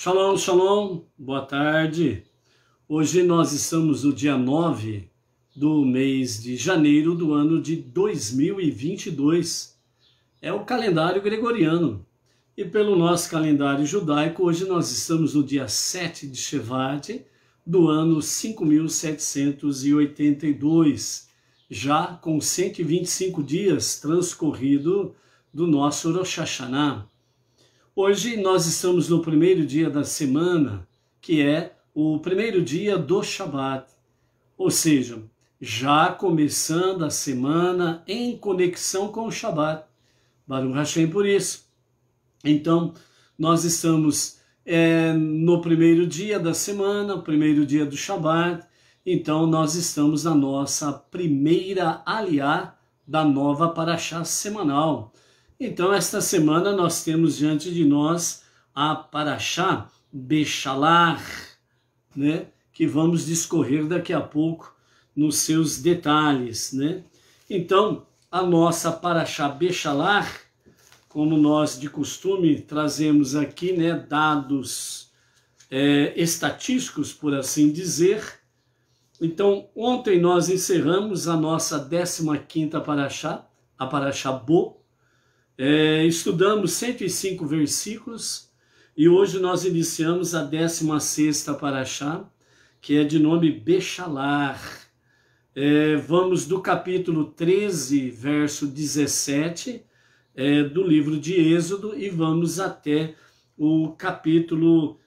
Shalom, shalom, boa tarde. Hoje nós estamos no dia 9 do mês de janeiro do ano de 2022. É o calendário gregoriano. E pelo nosso calendário judaico, hoje nós estamos no dia 7 de Shevat do ano 5782, já com 125 dias transcorrido do nosso Rosh Hashanah. Hoje nós estamos no primeiro dia da semana, que é o primeiro dia do Shabat, ou seja, já começando a semana em conexão com o Shabat. Baruch Hashem por isso. Então, nós estamos no primeiro dia da semana, o primeiro dia do Shabat, então nós estamos na nossa primeira aliá da nova Parashá semanal. Então, esta semana nós temos diante de nós a Parashá Beshalach, né? Que vamos discorrer daqui a pouco nos seus detalhes, né? Então, a nossa Parashá Beshalach, como nós de costume trazemos aqui, né, dados estatísticos, por assim dizer. Então, ontem nós encerramos a nossa 15ª Parashá, a Parashá Bo. Estudamos 105 versículos e hoje nós iniciamos a 16ª Parashá, que é de nome Beshalach. Vamos do capítulo 13, verso 17 do livro de Êxodo e vamos até o capítulo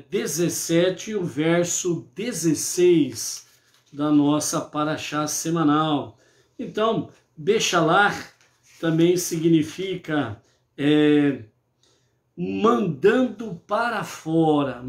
17, o verso 16 da nossa Parashá semanal. Então, Beshalach também significa mandando para fora,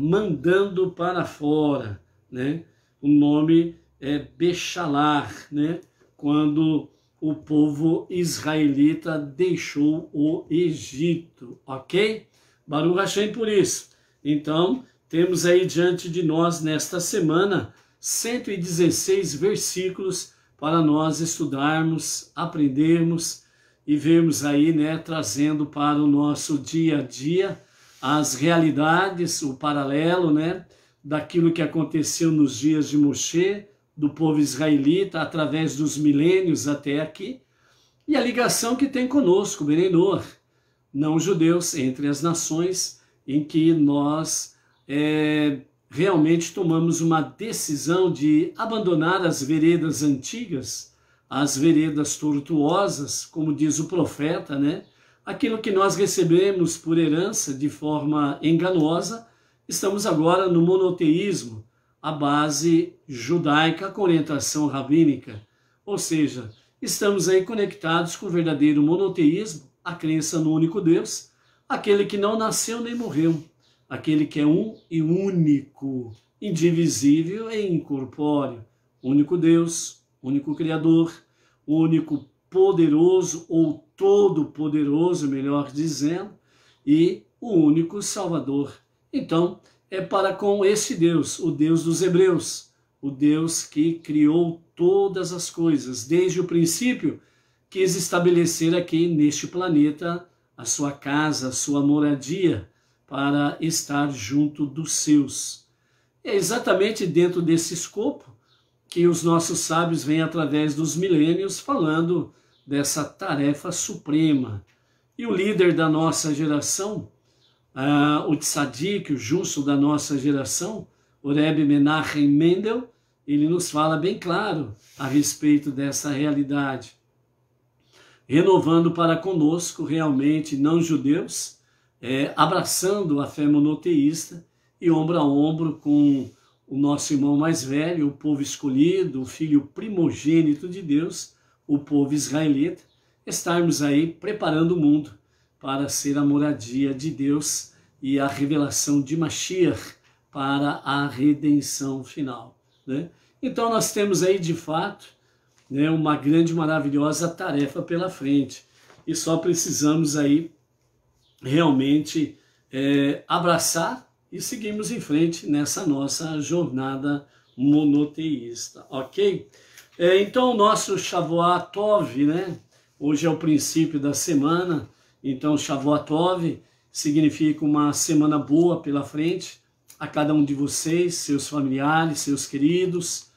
né? O nome é Beshalach, né? Quando o povo israelita deixou o Egito, ok? Baruch Hashem por isso. Então, temos aí diante de nós nesta semana 116 versículos para nós estudarmos, aprendermos e vermos aí, né, trazendo para o nosso dia a dia as realidades, o paralelo, né, daquilo que aconteceu nos dias de Moshe, do povo israelita, através dos milênios até aqui, e a ligação que tem conosco, Bnei Noach, não judeus, entre as nações, em que nós realmente tomamos uma decisão de abandonar as veredas antigas, as veredas tortuosas, como diz o profeta, né? Aquilo que nós recebemos por herança de forma enganosa, estamos agora no monoteísmo, a base judaica com orientação rabínica. Ou seja, estamos aí conectados com o verdadeiro monoteísmo, a crença no único Deus, aquele que não nasceu nem morreu, aquele que é um e único, indivisível e incorpóreo, único Deus, único Criador, único poderoso ou todo-poderoso, melhor dizendo, e o único Salvador. Então, é para com esse Deus, o Deus dos Hebreus, o Deus que criou todas as coisas, desde o princípio, quis estabelecer aqui neste planeta a sua casa, a sua moradia, para estar junto dos seus. É exatamente dentro desse escopo que os nossos sábios vêm através dos milênios falando dessa tarefa suprema. E o líder da nossa geração, o tzadik, o justo da nossa geração, o Rebbe Menachem Mendel, ele nos fala bem claro a respeito dessa realidade, renovando para conosco realmente não judeus, abraçando a fé monoteísta e ombro a ombro com o nosso irmão mais velho, o povo escolhido, o filho primogênito de Deus, o povo israelita, estarmos aí preparando o mundo para ser a moradia de Deus e a revelação de Mashiach para a redenção final, né? Então nós temos aí de fato, né, uma grande, maravilhosa tarefa pela frente e só precisamos aí realmente abraçar e seguimos em frente nessa nossa jornada monoteísta, ok? Então, o nosso Shavuot Tov, né? Hoje é o princípio da semana, então Shavuot Tov, significa uma semana boa pela frente, a cada um de vocês, seus familiares, seus queridos,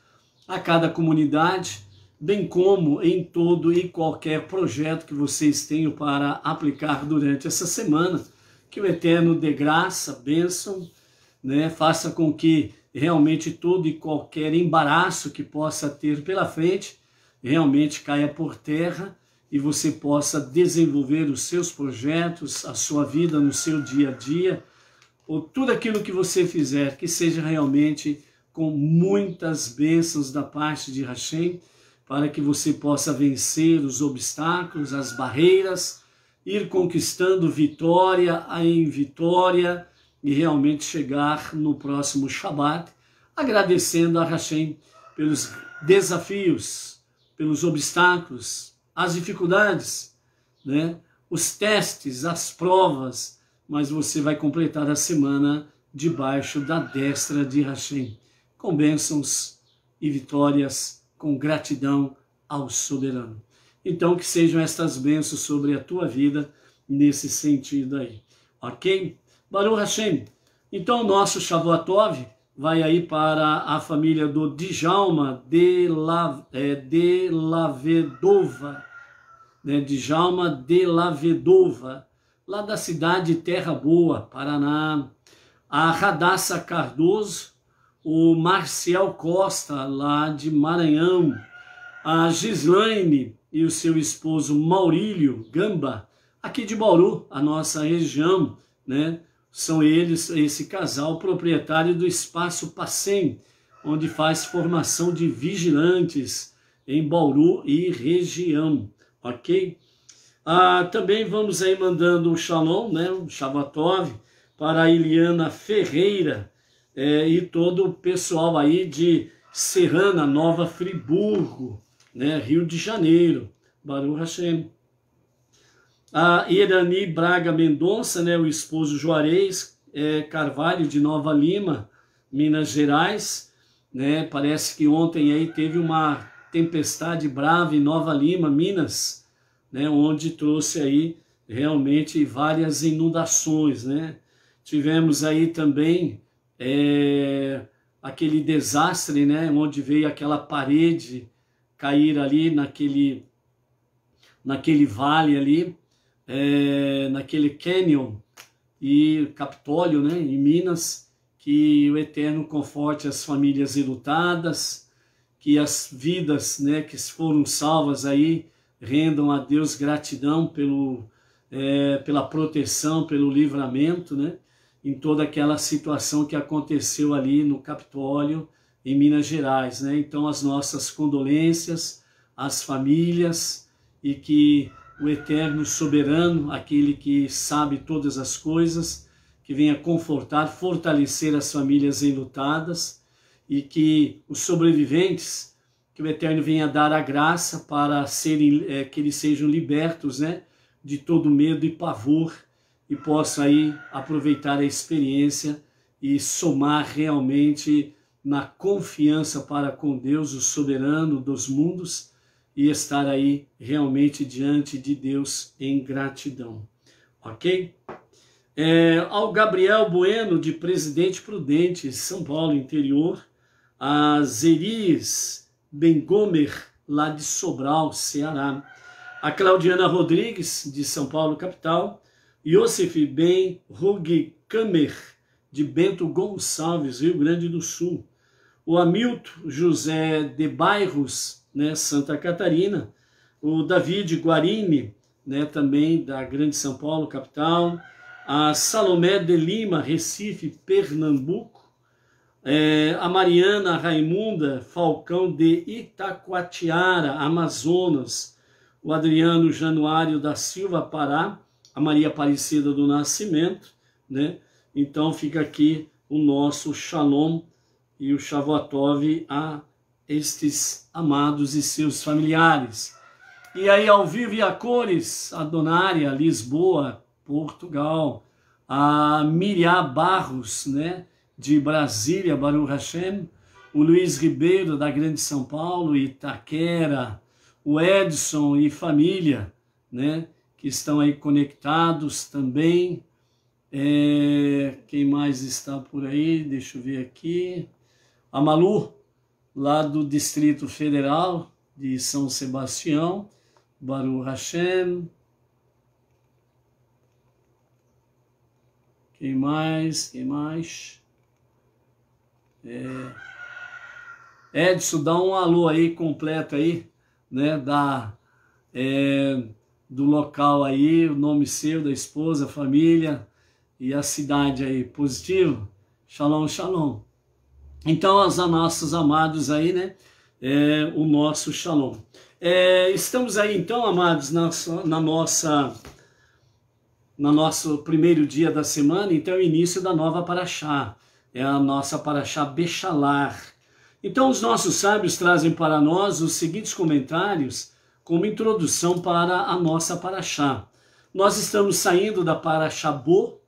a cada comunidade, bem como em todo e qualquer projeto que vocês tenham para aplicar durante essa semana. Que o Eterno dê graça, bênção, né? Faça com que realmente todo e qualquer embaraço que possa ter pela frente realmente caia por terra e você possa desenvolver os seus projetos, a sua vida no seu dia a dia, ou tudo aquilo que você fizer, que seja realmente com muitas bênçãos da parte de Hashem, para que você possa vencer os obstáculos, as barreiras, ir conquistando vitória em vitória e realmente chegar no próximo Shabat, agradecendo a Hashem pelos desafios, pelos obstáculos, as dificuldades, né? Os testes, as provas, mas você vai completar a semana debaixo da destra de Hashem, com bênçãos e vitórias, com gratidão ao soberano. Então, que sejam estas bênçãos sobre a tua vida nesse sentido aí, ok? Baruch Hashem. Então, o nosso Shavuotov vai aí para a família do Djalma de Lavedova, né? Djalma de Lavedova, lá da cidade Terra Boa, Paraná. A Radassa Cardoso, o Marcial Costa, lá de Maranhão. A Gislaine e o seu esposo Maurílio Gamba, aqui de Bauru, a nossa região, né? São eles, esse casal, proprietário do Espaço Pacem, onde faz formação de vigilantes em Bauru e região, ok? Também vamos aí mandando um shalom, né? Um Shavuotov, para a Eliana Ferreira e todo o pessoal aí de Serrana, Nova Friburgo, né, Rio de Janeiro, Baruch Hashem. A Irani Braga Mendonça, né, o esposo Juarez Carvalho, de Nova Lima, Minas Gerais, né, parece que ontem aí teve uma tempestade brava em Nova Lima, Minas, né, onde trouxe aí realmente várias inundações, né. Tivemos aí também aquele desastre, né, onde veio aquela parede cair ali naquele vale ali, naquele canyon e Capitólio, né, em Minas, que o Eterno conforte as famílias enlutadas, que as vidas, né, que foram salvas aí rendam a Deus gratidão pela proteção, pelo livramento, né, em toda aquela situação que aconteceu ali no Capitólio, em Minas Gerais, né? Então, as nossas condolências às famílias e que o Eterno Soberano, aquele que sabe todas as coisas, que venha confortar, fortalecer as famílias enlutadas e que os sobreviventes, que o Eterno venha dar a graça para que eles sejam libertos, né, de todo medo e pavor e possam aí aproveitar a experiência e somar realmente na confiança para com Deus, o soberano dos mundos, e estar aí realmente diante de Deus em gratidão, ok? Ao Gabriel Bueno, de Presidente Prudente, São Paulo, interior, a Zeris Bengomer, lá de Sobral, Ceará, a Claudiana Rodrigues, de São Paulo, capital, Yosef Ben Rugkamer, de Bento Gonçalves, Rio Grande do Sul, o Hamilton José de Bairros, né, Santa Catarina, o David Guarini, né, também da Grande São Paulo, capital, a Salomé de Lima, Recife, Pernambuco, a Mariana Raimunda Falcão de Itacoatiara, Amazonas, o Adriano Januário da Silva, Pará, a Maria Aparecida do Nascimento, né? Então fica aqui o nosso Shalom e o Shavuotov a estes amados e seus familiares. E aí, ao vivo e a cores, a Donária, Lisboa, Portugal, a Miriam Barros, né, de Brasília, Baruch Hashem, o Luiz Ribeiro, da Grande São Paulo, Itaquera, o Edson e família, né, que estão aí conectados também, Quem mais está por aí? Deixa eu ver aqui. A Malu, lá do Distrito Federal de São Sebastião. Baruch Hashem. Quem mais? Quem mais? Edson, dá um alô aí completo aí, né? Do local aí, o nome seu, da esposa, família e a cidade aí. Positivo? Shalom, shalom. Então, aos nossos amados aí, né? O nosso shalom. Estamos aí então, amados, no nosso primeiro dia da semana, então é o início da nova paraxá, é a nossa paraxá Bechalar. Então os nossos sábios trazem para nós os seguintes comentários como introdução para a nossa paraxá. Nós estamos saindo da paraxá Bo,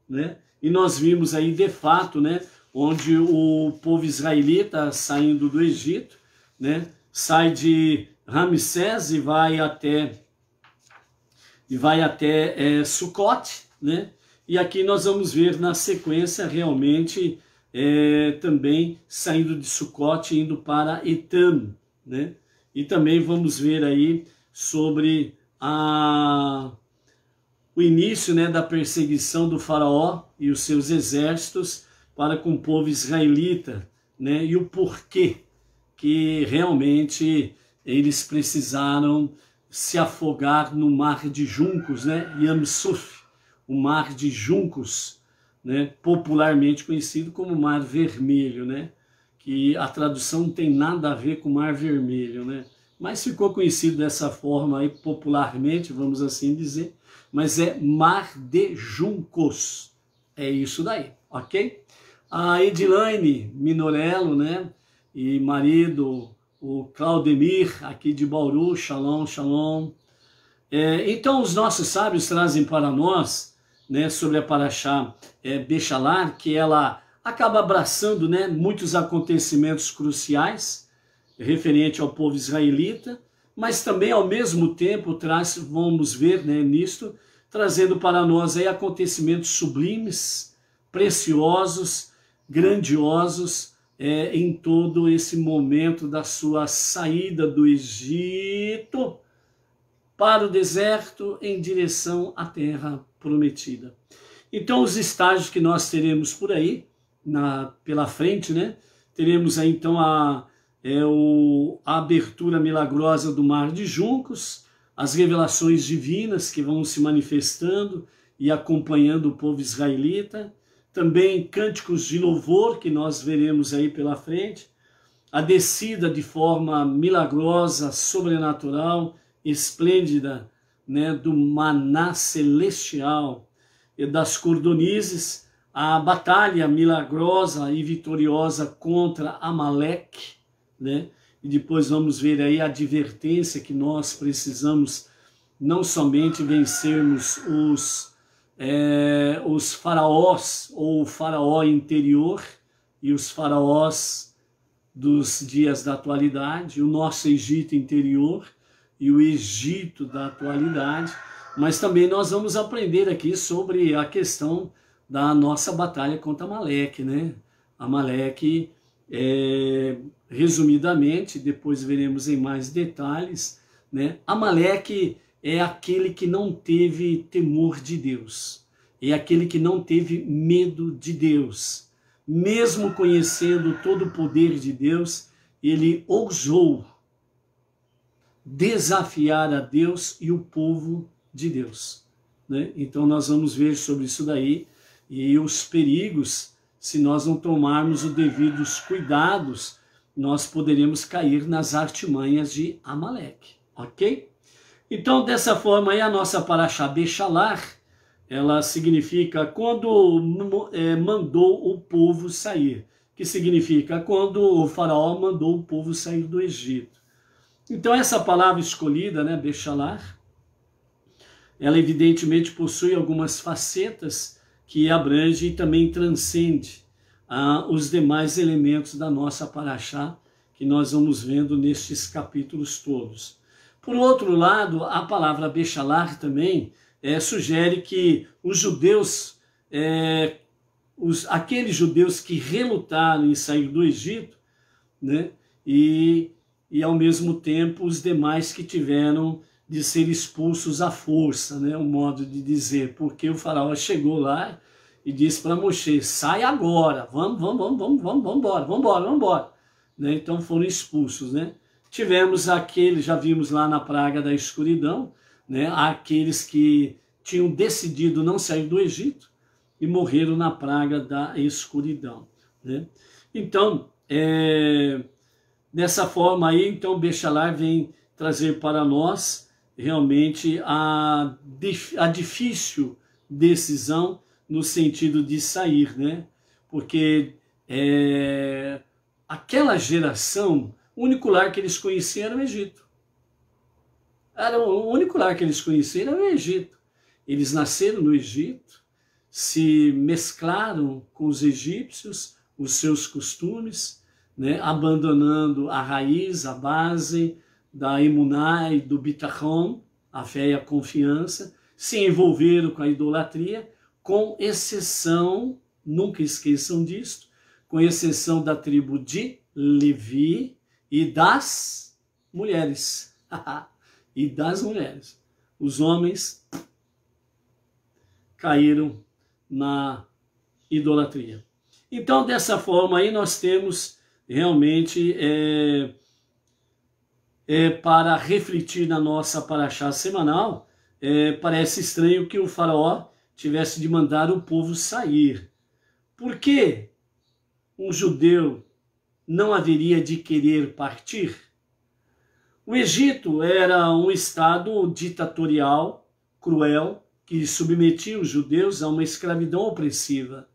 né? E nós vimos aí de fato, né, onde o povo israelita saindo do Egito, né, sai de Ramsés e vai até Sucote, né? E aqui nós vamos ver na sequência realmente também saindo de Sucote indo para Etam, né? E também vamos ver aí sobre o início, né, da perseguição do faraó e os seus exércitos para com o povo israelita, né? E o porquê que realmente eles precisaram se afogar no mar de juncos, né? Yam Suf, o mar de juncos, né? Popularmente conhecido como Mar Vermelho, né? Que a tradução não tem nada a ver com Mar Vermelho, né? Mas ficou conhecido dessa forma aí popularmente, vamos assim dizer, mas é Mar de Juncos, é isso daí, ok? A Edilane Minorello, né? E marido, o Claudemir, aqui de Bauru, shalom, shalom. Então, os nossos sábios trazem para nós, né, sobre a paraxá Bechalar, que ela acaba abraçando, né, muitos acontecimentos cruciais referente ao povo israelita, mas também, ao mesmo tempo, vamos ver, né, nisto, trazendo para nós aí acontecimentos sublimes, preciosos, grandiosos, em todo esse momento da sua saída do Egito para o deserto em direção à terra prometida. Então, os estágios que nós teremos por aí, pela frente, né? Teremos aí então a abertura milagrosa do Mar de Juncos, as revelações divinas que vão se manifestando e acompanhando o povo israelita, também cânticos de louvor que nós veremos aí pela frente, a descida de forma milagrosa, sobrenatural, esplêndida, né, do maná celestial e das cordonizes, a batalha milagrosa e vitoriosa contra Amaleque, né? E depois vamos ver aí a advertência que nós precisamos não somente vencermos os faraós, ou o faraó interior e os faraós dos dias da atualidade, o nosso Egito interior e o Egito da atualidade, mas também nós vamos aprender aqui sobre a questão da nossa batalha contra Amaleque, né? Amaleque, resumidamente, depois veremos em mais detalhes, né? Amaleque é aquele que não teve temor de Deus, é aquele que não teve medo de Deus. Mesmo conhecendo todo o poder de Deus, ele ousou desafiar a Deus e o povo de Deus, né? Então nós vamos ver sobre isso daí e os perigos, se nós não tomarmos os devidos cuidados, nós poderemos cair nas artimanhas de Amaleque, ok? Então, dessa forma aí, a nossa paraxá Bechalar, ela significa quando mandou o povo sair, que significa quando o faraó mandou o povo sair do Egito. Então, essa palavra escolhida, né, Bechalar, ela evidentemente possui algumas facetas que abrange e também transcende os demais elementos da nossa paraxá, que nós vamos vendo nestes capítulos todos. Por outro lado, a palavra Bechalar também sugere que os judeus aqueles judeus que relutaram em sair do Egito, né? E ao mesmo tempo os demais que tiveram de ser expulsos à força, né? Um modo de dizer, porque o faraó chegou lá e disse para Moshe: sai agora, vamos embora, né? Então foram expulsos, né? Tivemos aqueles, já vimos lá na praga da escuridão, né? Aqueles que tinham decidido não sair do Egito e morreram na praga da escuridão, né? Então, dessa forma aí, então Bechalar vem trazer para nós realmente a difícil decisão no sentido de sair, né? Porque aquela geração, o único lar que eles conheciam era o Egito. O único lar que eles conheciam era o Egito. Eles nasceram no Egito, se mesclaram com os egípcios, os seus costumes, né? Abandonando a raiz, a base da emuná e do bitachon, a fé e a confiança, se envolveram com a idolatria, com exceção, nunca esqueçam disso, com exceção da tribo de Levi e das mulheres. E das mulheres. Os homens caíram na idolatria. Então, dessa forma aí, nós temos realmente para refletir na nossa paraxá semanal, parece estranho que o faraó tivesse de mandar o povo sair. Por que um judeu não haveria de querer partir? O Egito era um estado ditatorial, cruel, que submetia os judeus a uma escravidão opressiva.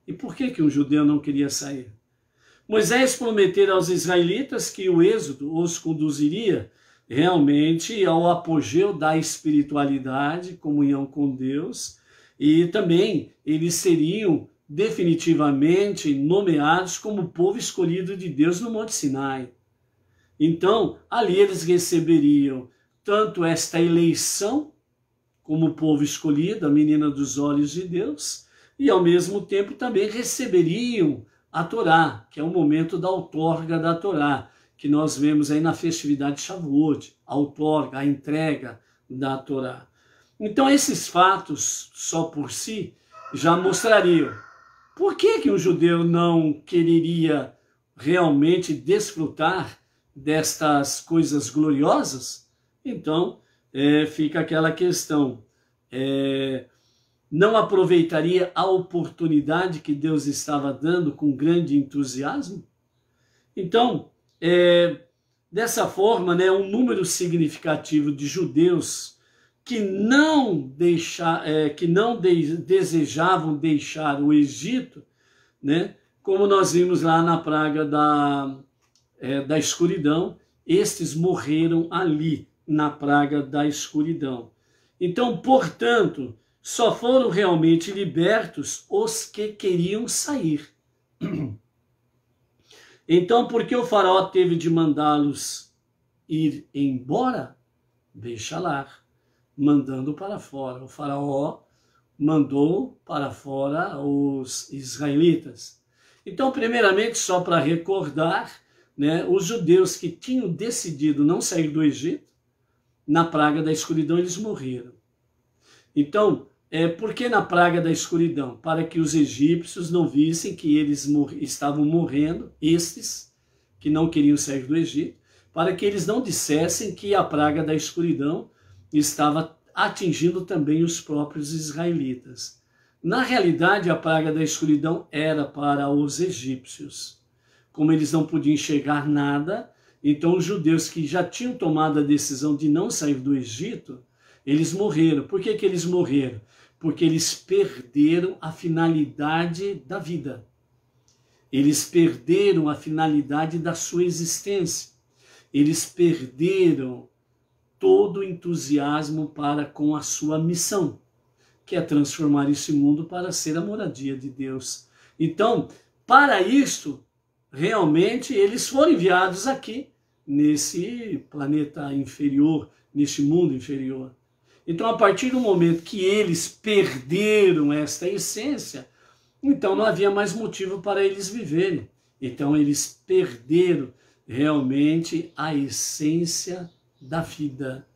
E por que um judeu não queria sair? Moisés prometera aos israelitas que o êxodo os conduziria realmente ao apogeu da espiritualidade, comunhão com Deus, e também eles seriam definitivamente nomeados como povo escolhido de Deus no Monte Sinai. Então, ali eles receberiam tanto esta eleição como povo escolhido, a menina dos olhos de Deus, e ao mesmo tempo também receberiam a Torá, que é o momento da outorga da Torá, que nós vemos aí na festividade de Shavuot, a outorga, a entrega da Torá. Então esses fatos, só por si, já mostrariam por que um judeu não quereria realmente desfrutar destas coisas gloriosas. Então, fica aquela questão, não aproveitaria a oportunidade que Deus estava dando com grande entusiasmo? Então, dessa forma, né, um número significativo de judeus que não desejavam deixar o Egito, né, como nós vimos lá na praga da escuridão, estes morreram ali, na praga da escuridão. Então, portanto, só foram realmente libertos os que queriam sair. Então, por que o faraó teve de mandá-los ir embora? Bechalar, mandando para fora. O faraó mandou para fora os israelitas. Então, primeiramente, só para recordar, né, os judeus que tinham decidido não sair do Egito, na praga da escuridão eles morreram. Então, por que na praga da escuridão? Para que os egípcios não vissem que eles estavam morrendo, estes que não queriam sair do Egito, para que eles não dissessem que a praga da escuridão estava atingindo também os próprios israelitas. Na realidade, a praga da escuridão era para os egípcios. Como eles não podiam enxergar nada, então os judeus que já tinham tomado a decisão de não sair do Egito, eles morreram. Por que eles morreram? Porque eles perderam a finalidade da vida. Eles perderam a finalidade da sua existência. Eles perderam todo o entusiasmo para com a sua missão, que é transformar esse mundo para ser a moradia de Deus. Então, para isto, realmente, eles foram enviados aqui, nesse planeta inferior, neste mundo inferior. Então, a partir do momento que eles perderam esta essência, então não havia mais motivo para eles viverem. Então, eles perderam realmente a essência da vida.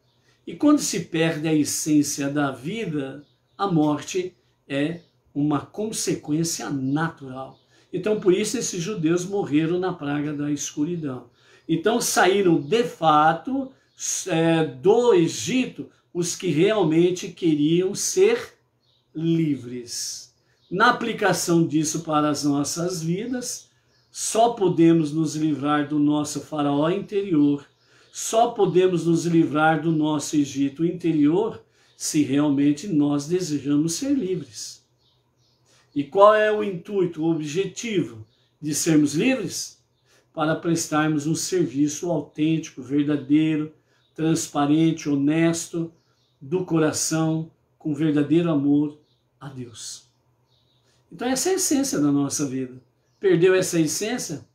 E quando se perde a essência da vida, a morte é uma consequência natural. Então, por isso, esses judeus morreram na praga da escuridão. Então, saíram de fato do Egito os que realmente queriam ser livres. Na aplicação disso para as nossas vidas, só podemos nos livrar do nosso faraó interior, só podemos nos livrar do nosso Egito interior se realmente nós desejamos ser livres. E qual é o intuito, o objetivo de sermos livres? Para prestarmos um serviço autêntico, verdadeiro, transparente, honesto, do coração, com verdadeiro amor a Deus. Então essa é a essência da nossa vida. Perdeu essa essência?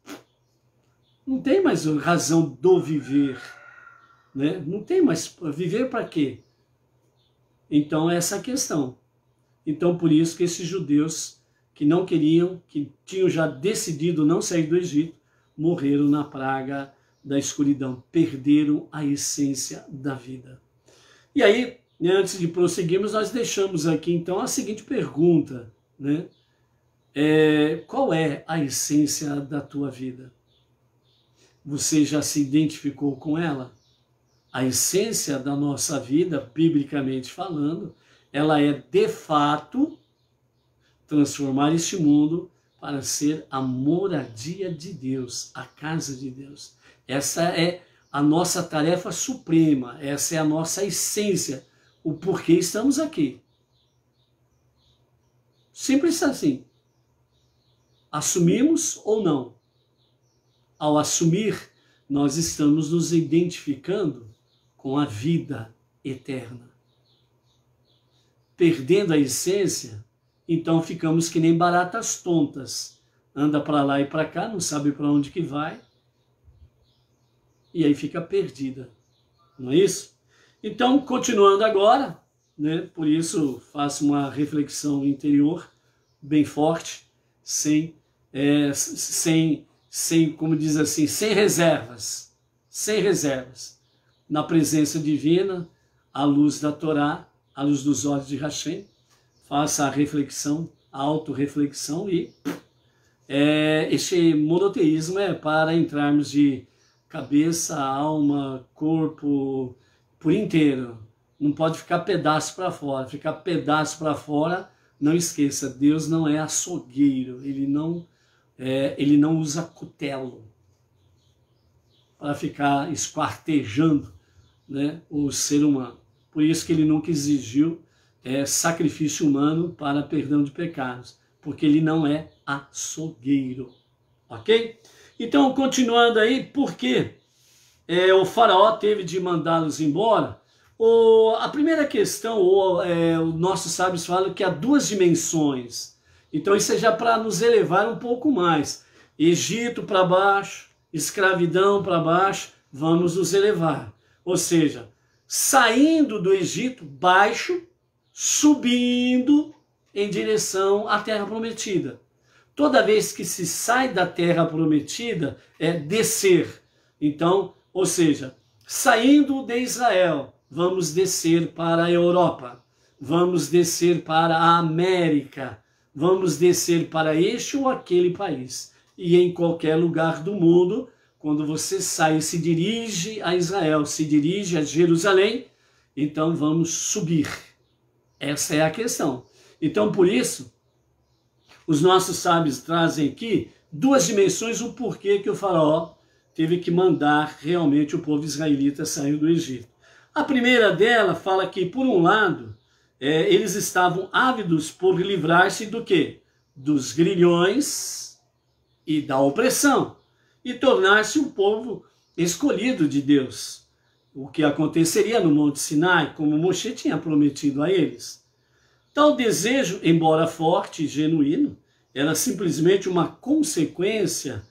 Não tem mais razão do viver, né? Não tem mais viver para quê? Então essa é a questão. Então por isso que esses judeus que não queriam, que tinham já decidido não sair do Egito, morreram na praga da escuridão, perderam a essência da vida. E aí, né, antes de prosseguirmos, nós deixamos aqui então a seguinte pergunta, né? Qual é a essência da tua vida? Você já se identificou com ela? A essência da nossa vida, biblicamente falando, ela é de fato transformar este mundo para ser a moradia de Deus, a casa de Deus. Essa é a nossa tarefa suprema, essa é a nossa essência, o porquê estamos aqui. Simples assim. Assumimos ou não? Ao assumir, nós estamos nos identificando com a vida eterna. Perdendo a essência, então ficamos que nem baratas tontas. Anda para lá e para cá, não sabe para onde que vai. E aí fica perdida. Não é isso? Então, continuando agora, né, por isso faço uma reflexão interior bem forte, sem, como diz assim, sem reservas, na presença divina, à luz da Torá, à luz dos olhos de Hashem, faça a reflexão, a autorreflexão e este monoteísmo é para entrarmos de cabeça, alma, corpo, por inteiro. Não pode ficar pedaço para fora. Ficar pedaço para fora, não esqueça, Deus não é açougueiro, ele não usa cutelo para ficar esquartejando, né, o ser humano. Por isso que ele nunca exigiu sacrifício humano para perdão de pecados, porque ele não é açougueiro, ok? Então, continuando aí, por que o faraó teve de mandá-los embora? A primeira questão, os nossos sábios falam que há duas dimensões. Então, isso é já para nos elevar um pouco mais. Egito para baixo, escravidão para baixo, vamos nos elevar. Ou seja, saindo do Egito baixo, subindo em direção à Terra Prometida. Toda vez que se sai da Terra Prometida, é descer. Então, ou seja, saindo de Israel, vamos descer para a Europa, vamos descer para a América, vamos descer para este ou aquele país. E em qualquer lugar do mundo, quando você sai e se dirige a Israel, se dirige a Jerusalém, então vamos subir. Essa é a questão. Então, por isso, os nossos sábios trazem aqui duas dimensões, o porquê que o faraó teve que mandar realmente o povo israelita sair do Egito. A primeira dela fala que, por um lado, eles estavam ávidos por livrar-se do quê? Dos grilhões e da opressão, e tornar-se um povo escolhido de Deus. O que aconteceria no Monte Sinai, como Moshe tinha prometido a eles. Tal desejo, embora forte e genuíno, era simplesmente uma consequência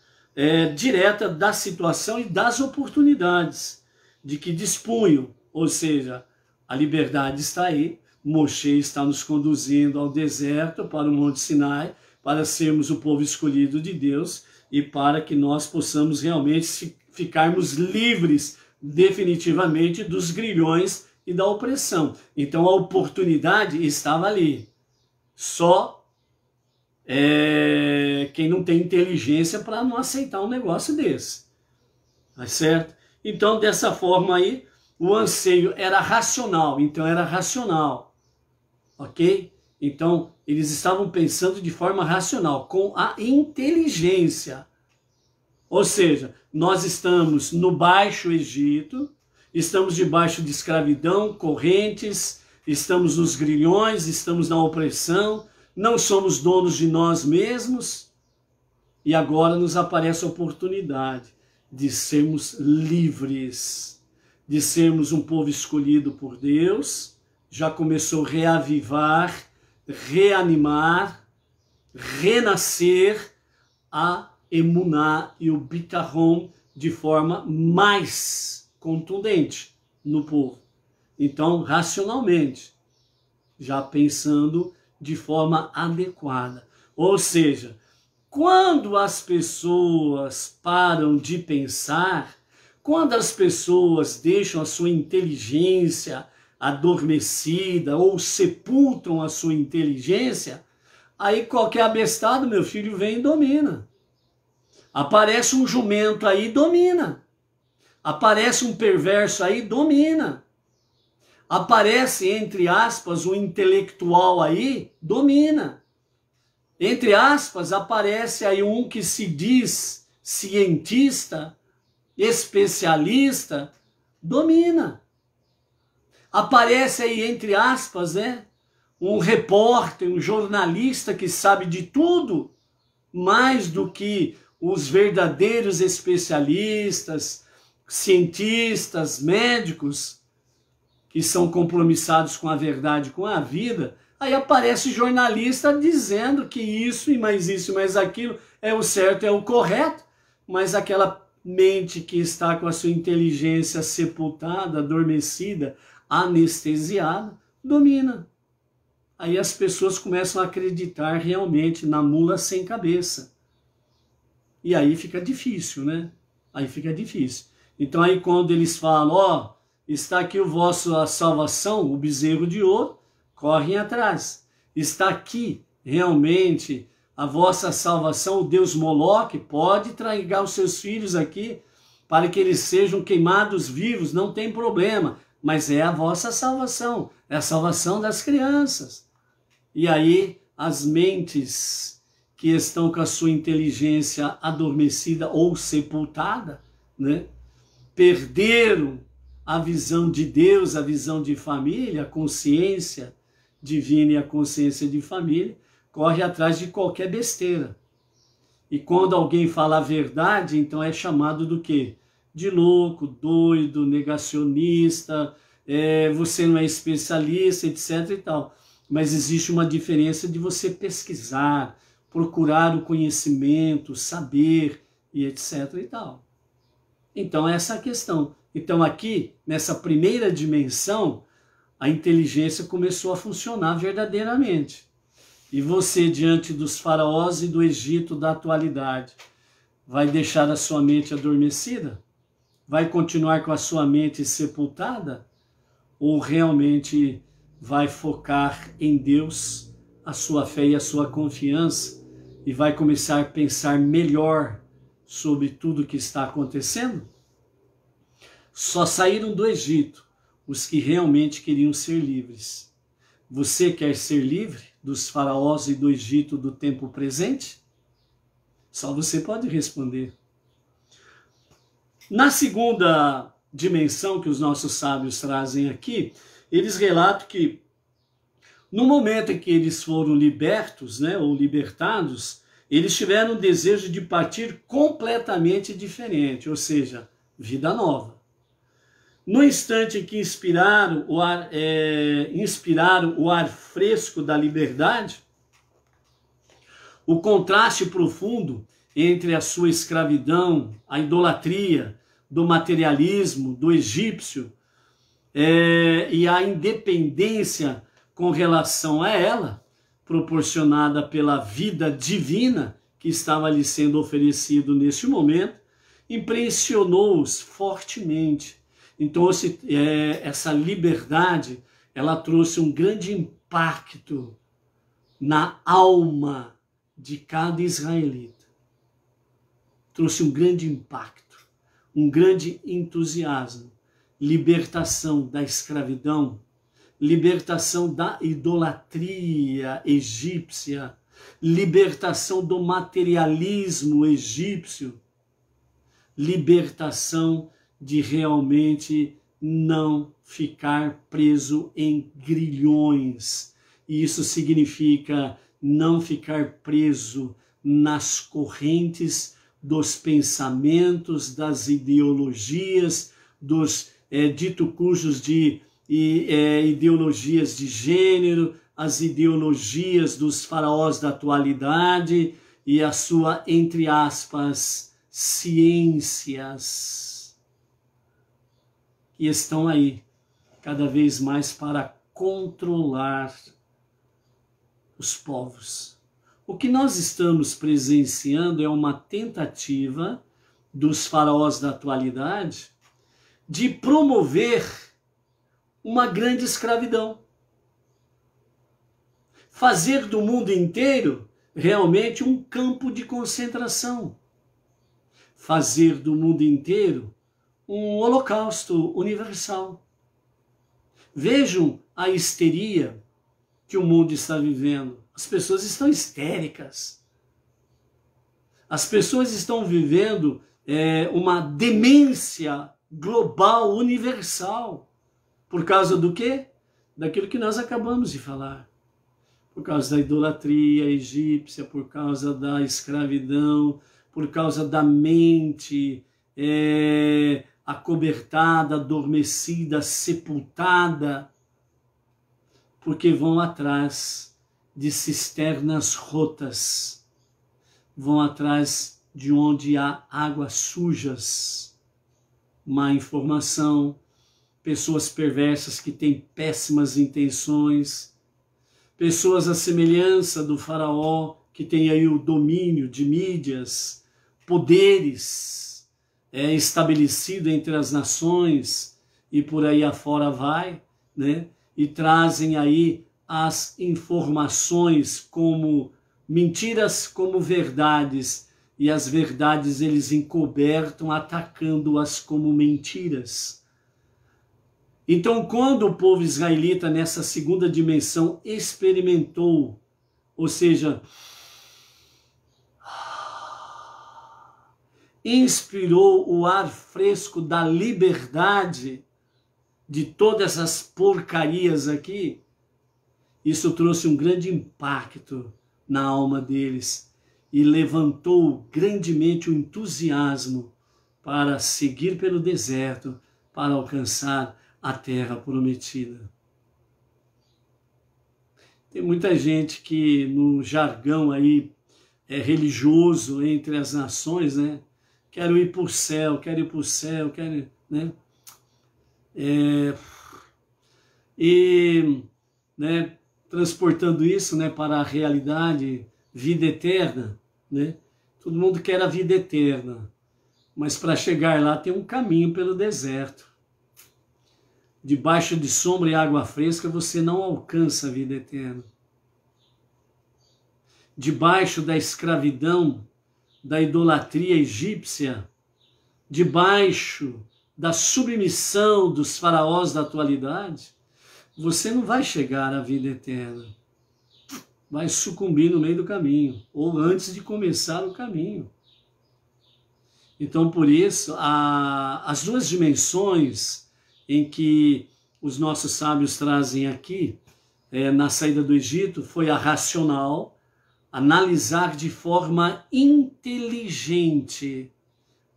direta da situação e das oportunidades de que dispunham, ou seja, A liberdade está aí. Moshe está nos conduzindo ao deserto, para o Monte Sinai, para sermos o povo escolhido de Deus e para que nós possamos realmente ficarmos livres definitivamente dos grilhões e da opressão. Então a oportunidade estava ali. Só quem não tem inteligência para não aceitar um negócio desse. Tá certo? Então, dessa forma aí, o anseio era racional. Então, era racional. Ok? Então, eles estavam pensando de forma racional, com a inteligência. Ou seja, nós estamos no Baixo Egito, estamos debaixo de escravidão, correntes, estamos nos grilhões, estamos na opressão, não somos donos de nós mesmos, e agora nos aparece a oportunidade de sermos livres, de sermos um povo escolhido por Deus. Já começou a reavivar, reanimar, renascer a emuná e o bitachon de forma mais contundente no povo. Então, racionalmente, já pensando de forma adequada. Ou seja, quando as pessoas param de pensar, quando as pessoas deixam a sua inteligência adormecida ou sepultam a sua inteligência, aí qualquer abestado, meu filho, vem e domina. Aparece um jumento aí, domina. Aparece um perverso aí, domina. Aparece, entre aspas, um intelectual aí, domina. Entre aspas, aparece aí um que se diz cientista, especialista, domina. Aparece aí, entre aspas, um repórter, um jornalista que sabe de tudo, mais do que os verdadeiros especialistas, cientistas, médicos, que são compromissados com a verdade, com a vida. Aí aparece jornalista dizendo que isso e mais aquilo é o certo, é o correto, mas aquela mente que está com a sua inteligência sepultada, adormecida, anestesiada, domina. Aí as pessoas começam a acreditar realmente na mula sem cabeça. E aí fica difícil, né? Aí fica difícil. Então aí quando eles falam, está aqui a salvação, o bezerro de ouro, correm atrás. Está aqui realmente a vossa salvação, o Deus Moloque, pode entregar os seus filhos aqui para que eles sejam queimados vivos, não tem problema, mas é a vossa salvação, é a salvação das crianças. E aí as mentes que estão com a sua inteligência adormecida ou sepultada, né, perderam a visão de Deus, a visão de família, a consciência divina e a consciência de família, corre atrás de qualquer besteira. E quando alguém fala a verdade, então é chamado do quê? De louco, doido, negacionista, você não é especialista, etc. e tal. Mas existe uma diferença de você pesquisar, procurar o conhecimento, saber, e etc. e tal. Então essa é a questão. Então aqui, nessa primeira dimensão, a inteligência começou a funcionar verdadeiramente. E você, diante dos faraós e do Egito da atualidade, vai deixar a sua mente adormecida? Vai continuar com a sua mente sepultada? Ou realmente vai focar em Deus, a sua fé e a sua confiança, e vai começar a pensar melhor sobre tudo que está acontecendo? Só saíram do Egito os que realmente queriam ser livres. Você quer ser livre dos faraós e do Egito do tempo presente? Só você pode responder. Na segunda dimensão que os nossos sábios trazem aqui, eles relatam que no momento em que eles foram libertos, ou libertados, eles tiveram o desejo de partir completamente diferente, ou seja, vida nova. No instante em que inspiraram o ar fresco da liberdade, o contraste profundo entre a sua escravidão, a idolatria, do materialismo, do egípcio, e a independência com relação a ela, proporcionada pela vida divina que estava lhe sendo oferecido neste momento, impressionou-os fortemente. Então, essa liberdade, ela trouxe um grande impacto na alma de cada israelita. Trouxe um grande impacto, um grande entusiasmo, libertação da escravidão, libertação da idolatria egípcia, libertação do materialismo egípcio, libertação de realmente não ficar preso em grilhões. E isso significa não ficar preso nas correntes dos pensamentos, das ideologias, dos dito cujos de ideologias de gênero, as ideologias dos faraós da atualidade e a sua, entre aspas, ciências que estão aí cada vez mais para controlar os povos. O que nós estamos presenciando é uma tentativa dos faraós da atualidade de promover uma grande escravidão. Fazer do mundo inteiro realmente um campo de concentração. Fazer do mundo inteiro um holocausto universal. Vejam a histeria que o mundo está vivendo. As pessoas estão histéricas. As pessoas estão vivendo uma demência global, universal. Por causa do quê? Daquilo que nós acabamos de falar. Por causa da idolatria egípcia, por causa da escravidão, por causa da mente acobertada, adormecida, sepultada, porque vão atrás de cisternas rotas, vão atrás de onde há águas sujas, má informação, pessoas perversas que têm péssimas intenções, pessoas à semelhança do faraó, que tem aí o domínio de mídias, poderes estabelecido entre as nações e por aí afora vai, né? E trazem aí as informações como mentiras, como verdades, e as verdades eles encobertam, atacando-as como mentiras. Então, quando o povo israelita, nessa segunda dimensão, experimentou, ou seja, inspirou o ar fresco da liberdade de todas essas porcarias aqui, isso trouxe um grande impacto na alma deles e levantou grandemente o entusiasmo para seguir pelo deserto, para alcançar a terra prometida. Tem muita gente que no jargão aí religioso entre as nações, né? Quero ir para o céu, quero ir para o céu, quero, né? Transportando isso, né, para a realidade, vida eterna, né? Todo mundo quer a vida eterna, mas para chegar lá tem um caminho pelo deserto. Debaixo de sombra e água fresca você não alcança a vida eterna. Debaixo da escravidão, da idolatria egípcia, debaixo da submissão dos faraós da atualidade, você não vai chegar à vida eterna. Vai sucumbir no meio do caminho, ou antes de começar o caminho. Então, por isso, as duas dimensões em que os nossos sábios trazem aqui, na saída do Egito, foi a racional, analisar de forma inteligente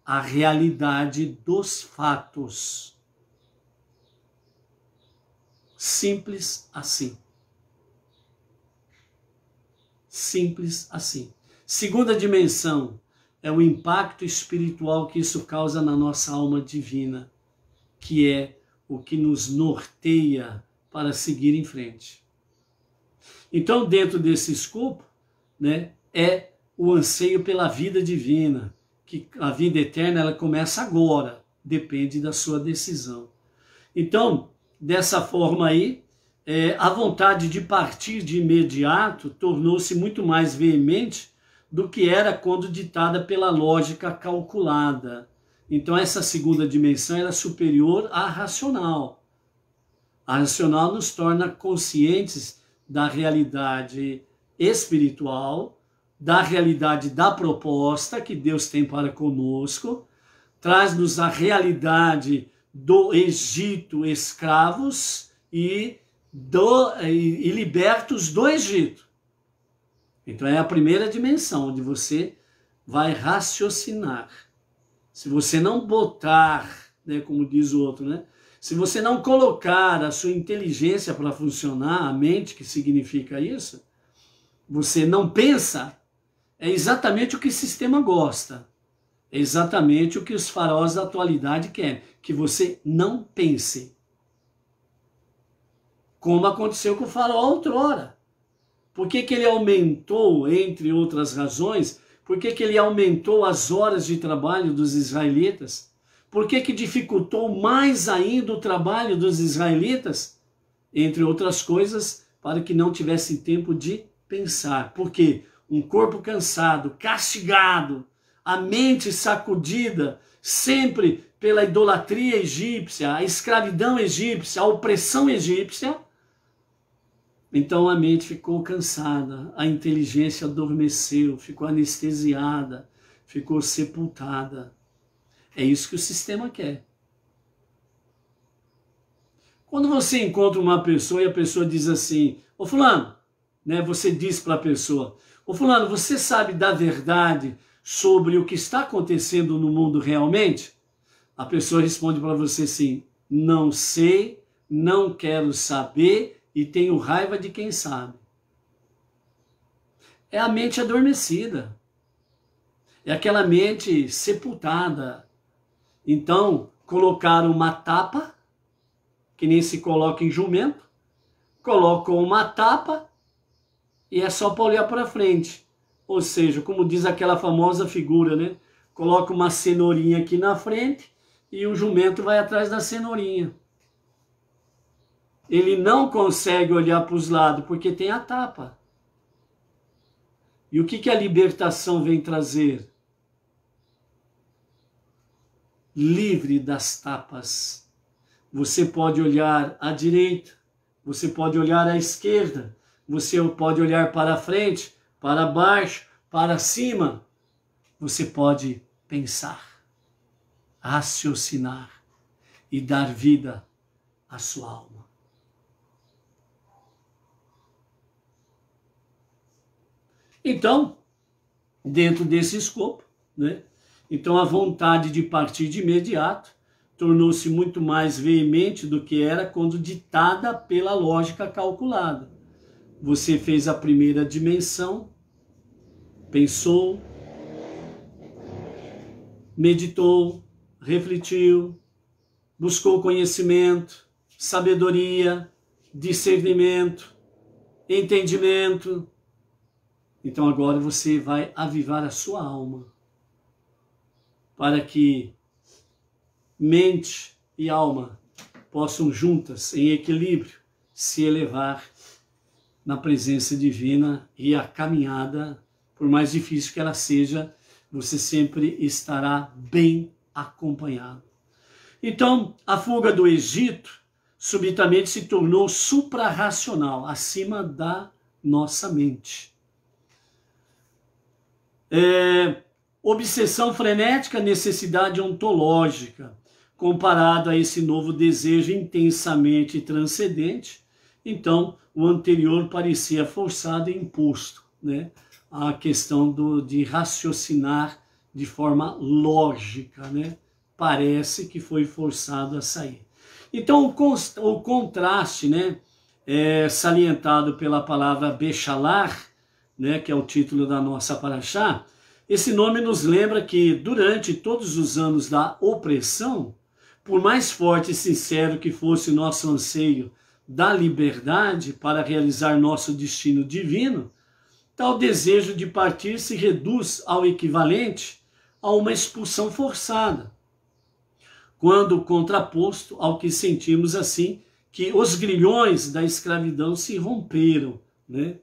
a realidade dos fatos. Simples assim. Simples assim. Segunda dimensão é o impacto espiritual que isso causa na nossa alma divina, que é o que nos norteia para seguir em frente. Então, dentro desse escopo, né, é o anseio pela vida divina, que a vida eterna ela começa agora, depende da sua decisão. Então, dessa forma aí, a vontade de partir de imediato tornou-se muito mais veemente do que era quando ditada pela lógica calculada. Então, essa segunda dimensão era superior à racional. A racional nos torna conscientes da realidade espiritual, da realidade da proposta que Deus tem para conosco, traz-nos a realidade do Egito escravos e libertos do Egito. Então é a primeira dimensão, onde você vai raciocinar. Se você não botar, né, como diz o outro, né, se você não colocar a sua inteligência para funcionar, a mente, que significa isso, você não pensa, é exatamente o que o sistema gosta. É exatamente o que os faraós da atualidade querem, que você não pense. Como aconteceu com o faraó outrora. Por que ele aumentou, entre outras razões, por que ele aumentou as horas de trabalho dos israelitas? Por que dificultou mais ainda o trabalho dos israelitas? Entre outras coisas, para que não tivessem tempo de pensar. Por quê? Um corpo cansado, castigado, a mente sacudida, sempre pela idolatria egípcia, a escravidão egípcia, a opressão egípcia. Então a mente ficou cansada, a inteligência adormeceu, ficou anestesiada, ficou sepultada. É isso que o sistema quer. Quando você encontra uma pessoa e a pessoa diz assim, ô fulano, né, você diz para a pessoa, ô fulano, você sabe da verdade sobre o que está acontecendo no mundo realmente? A pessoa responde para você assim, não sei, não quero saber e tenho raiva de quem sabe. É a mente adormecida. É aquela mente sepultada. Então, colocaram uma tapa, que nem se coloca em jumento, colocam uma tapa e é só para olhar para frente. Ou seja, como diz aquela famosa figura, né? Coloca uma cenourinha aqui na frente e o jumento vai atrás da cenourinha. Ele não consegue olhar para os lados porque tem a tapa. E o que a libertação vem trazer? Livre das tapas. Você pode olhar à direita, você pode olhar à esquerda, você pode olhar para frente, para baixo, para cima. Você pode pensar, raciocinar e dar vida à sua alma. Então, dentro desse escopo, né? Então a vontade de partir de imediato tornou-se muito mais veemente do que era quando ditada pela lógica calculada. Você fez a primeira dimensão, pensou, meditou, refletiu, buscou conhecimento, sabedoria, discernimento, entendimento. Então agora você vai avivar a sua alma, para que mente e alma possam juntas, em equilíbrio, se elevar na presença divina, e a caminhada, por mais difícil que ela seja, você sempre estará bem acompanhado. Então, a fuga do Egito subitamente se tornou suprarracional, acima da nossa mente. Obsessão frenética, necessidade ontológica, comparado a esse novo desejo intensamente transcendente. Então, o anterior parecia forçado e imposto, né? A questão de raciocinar de forma lógica, né? Parece que foi forçado a sair. Então, o contraste, né, salientado pela palavra Bechalar, né, que é o título da nossa paraxá, esse nome nos lembra que durante todos os anos da opressão, por mais forte e sincero que fosse o nosso anseio da liberdade para realizar nosso destino divino, tal desejo de partir se reduz ao equivalente a uma expulsão forçada, quando contraposto ao que sentimos assim, que os grilhões da escravidão se romperam, né?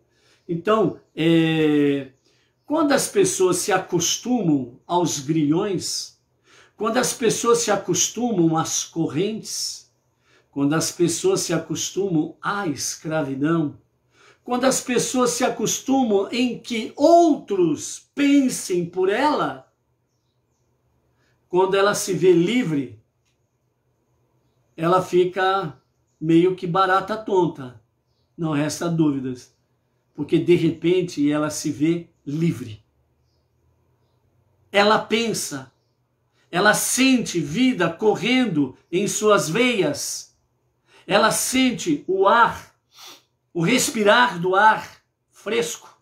Então, quando as pessoas se acostumam aos grilhões, quando as pessoas se acostumam às correntes, quando as pessoas se acostumam à escravidão, quando as pessoas se acostumam em que outros pensem por ela, quando ela se vê livre, ela fica meio que barata tonta, não resta dúvidas, porque de repente ela se vê livre. Ela pensa, ela sente vida correndo em suas veias, ela sente o ar, o respirar do ar fresco.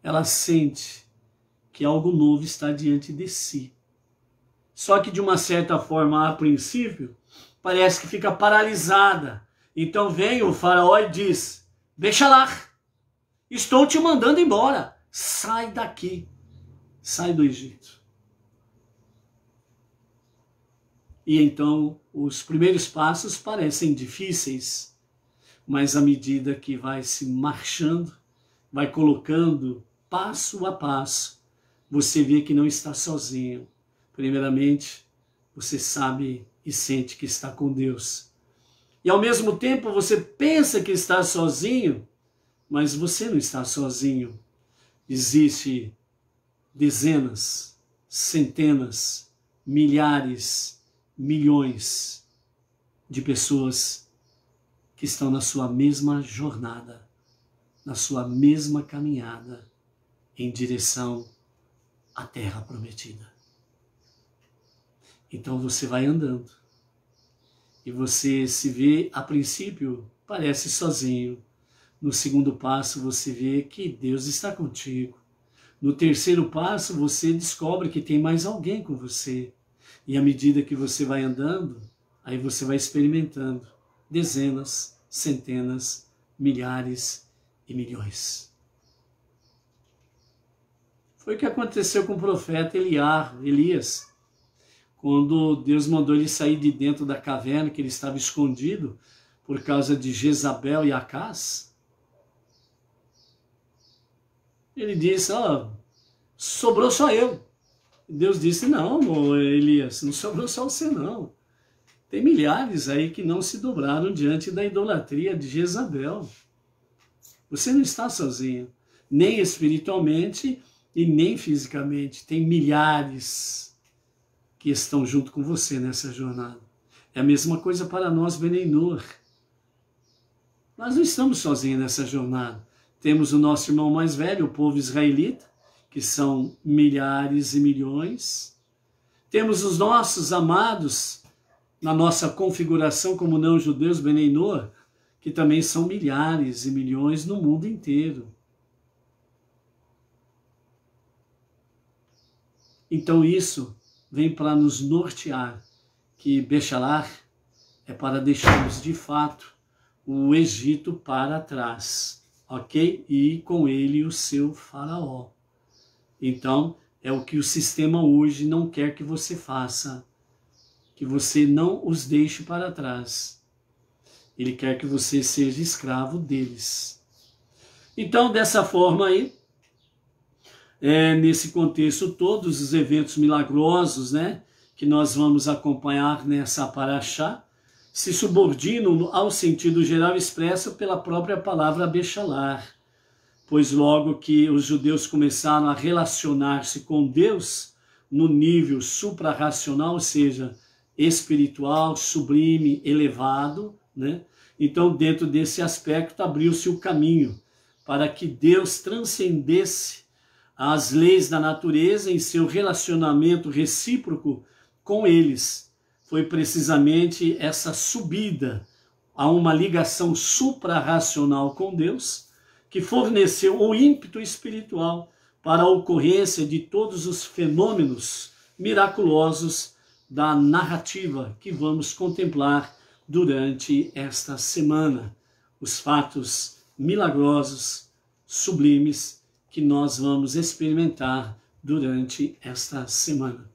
Ela sente que algo novo está diante de si. Só que de uma certa forma, a princípio, parece que fica paralisada. Então vem o faraó e diz: Bechalach, estou te mandando embora. Sai daqui. Sai do Egito. E então os primeiros passos parecem difíceis, mas à medida que vai se marchando, vai colocando passo a passo, você vê que não está sozinho. Primeiramente, você sabe e sente que está com Deus. E ao mesmo tempo você pensa que está sozinho, mas você não está sozinho. Existem dezenas, centenas, milhares, milhões de pessoas que estão na sua mesma jornada, na sua mesma caminhada em direção à Terra Prometida. Então você vai andando e você se vê, a princípio, parece sozinho. No segundo passo você vê que Deus está contigo. No terceiro passo você descobre que tem mais alguém com você. E à medida que você vai andando, aí você vai experimentando dezenas, centenas, milhares e milhões. Foi o que aconteceu com o profeta Elias. Quando Deus mandou ele sair de dentro da caverna, que ele estava escondido por causa de Jezabel e Acaz, ele disse: sobrou só eu. Deus disse: não, Elias, não sobrou só você não. Tem milhares aí que não se dobraram diante da idolatria de Jezabel. Você não está sozinho, nem espiritualmente e nem fisicamente. Tem milhares que estão junto com você nessa jornada. É a mesma coisa para nós, Bnei Noach. Nós não estamos sozinhos nessa jornada. Temos o nosso irmão mais velho, o povo israelita, que são milhares e milhões. Temos os nossos amados, na nossa configuração como não-judeus, Bnei Noach, que também são milhares e milhões no mundo inteiro. Então isso vem para nos nortear, que Bechalach é para deixarmos de fato o Egito para trás, ok? E com ele o seu faraó. Então é o que o sistema hoje não quer que você faça, que você não os deixe para trás. Ele quer que você seja escravo deles. Então dessa forma aí, nesse contexto, todos os eventos milagrosos, né, que nós vamos acompanhar nessa paraxá, se subordinam ao sentido geral expresso pela própria palavra Bechalach, pois logo que os judeus começaram a relacionar-se com Deus no nível suprarracional, ou seja, espiritual, sublime, elevado, né, então dentro desse aspecto abriu-se o caminho para que Deus transcendesse as leis da natureza em seu relacionamento recíproco com eles. Foi precisamente essa subida a uma ligação suprarracional com Deus que forneceu o ímpeto espiritual para a ocorrência de todos os fenômenos miraculosos da narrativa que vamos contemplar durante esta semana. Os fatos milagrosos, sublimes, que nós vamos experimentar durante esta semana.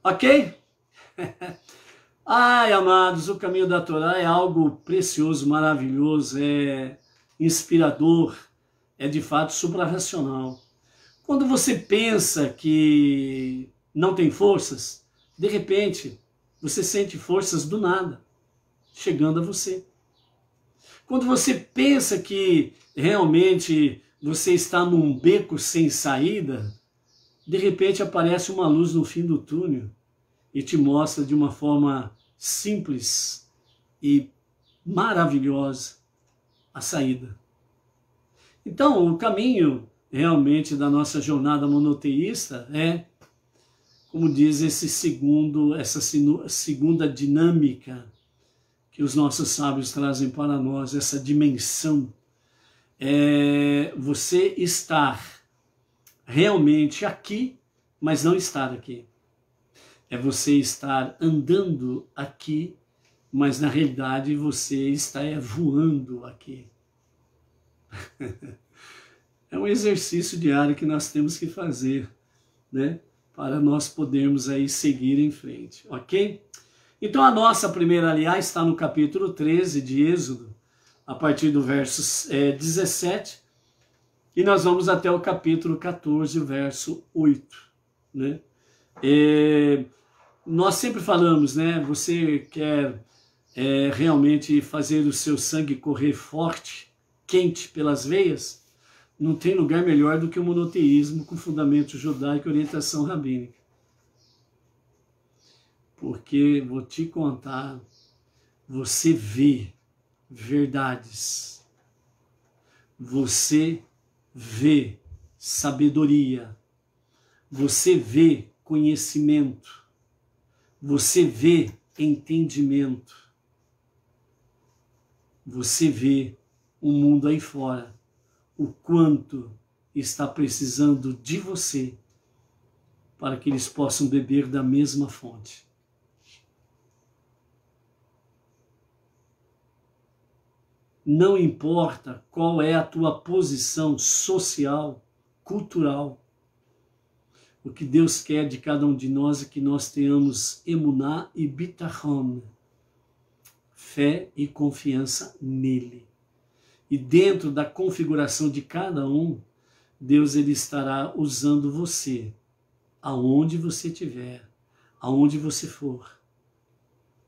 Ok? Ai, amados, o caminho da Torá é algo precioso, maravilhoso, é inspirador, é de fato suprarracional. Quando você pensa que não tem forças, de repente você sente forças do nada chegando a você. Quando você pensa que realmente você está num beco sem saída, de repente aparece uma luz no fim do túnel e te mostra de uma forma simples e maravilhosa a saída. Então, o caminho realmente da nossa jornada monoteísta é, como diz essa segunda dinâmica que os nossos sábios trazem para nós, essa dimensão, é você estar realmente aqui, mas não estar aqui. É você estar andando aqui, mas na realidade você está voando aqui. É um exercício diário que nós temos que fazer, né? Para nós podermos aí seguir em frente, ok? Então a nossa primeira aliás está no capítulo 13 de Êxodo, a partir do verso 17, e nós vamos até o capítulo 14, verso 8, né? Nós sempre falamos, né? Você quer realmente fazer o seu sangue correr forte, quente pelas veias? Não tem lugar melhor do que o monoteísmo com fundamento judaico e orientação rabínica. Porque, vou te contar, você vê verdades, você vê sabedoria, você vê conhecimento, você vê entendimento, você vê o mundo aí fora, o quanto está precisando de você para que eles possam beber da mesma fonte. Não importa qual é a tua posição social, cultural, o que Deus quer de cada um de nós é que nós tenhamos emuná e bitachon, fé e confiança nele. E dentro da configuração de cada um, Deus ele estará usando você, aonde você estiver, aonde você for,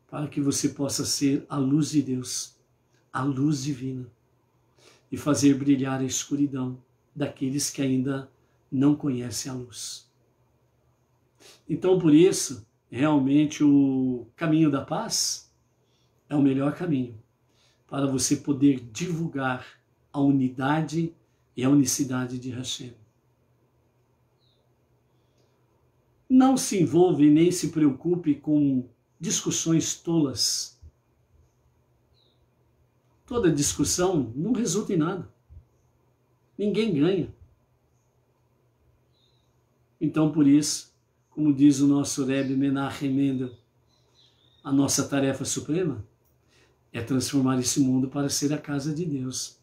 para que você possa ser a luz de Deus, a luz divina, e fazer brilhar a escuridão daqueles que ainda não conhecem a luz. Então, por isso, realmente o caminho da paz é o melhor caminho para você poder divulgar a unidade e a unicidade de Hashem. Não se envolve nem se preocupe com discussões tolas. Toda discussão não resulta em nada. Ninguém ganha. Então, por isso, como diz o nosso Rebbe Menachem Mendel, a nossa tarefa suprema é transformar esse mundo para ser a casa de Deus.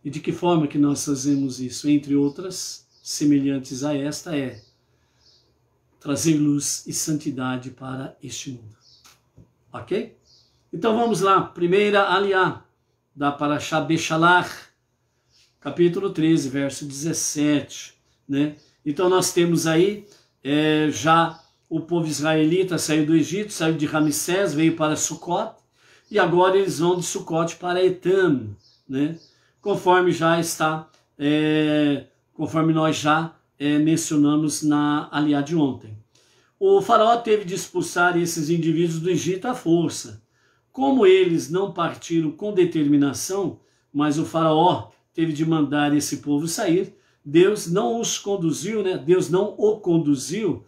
E de que forma que nós fazemos isso? Entre outras, semelhantes a esta, é trazer luz e santidade para este mundo. Ok? Então vamos lá. Primeira aliá da Parashá Beshalach, capítulo 13, verso 17. Né? Então nós temos aí já o povo israelita saiu do Egito, saiu de Ramsés, veio para Sucot, e agora eles vão de Sucot para Etam, né? Conforme já está, conforme nós já mencionamos na aliá de ontem. O faraó teve de expulsar esses indivíduos do Egito à força. Como eles não partiram com determinação, mas o faraó teve de mandar esse povo sair, Deus não os conduziu, né? Deus não o conduziu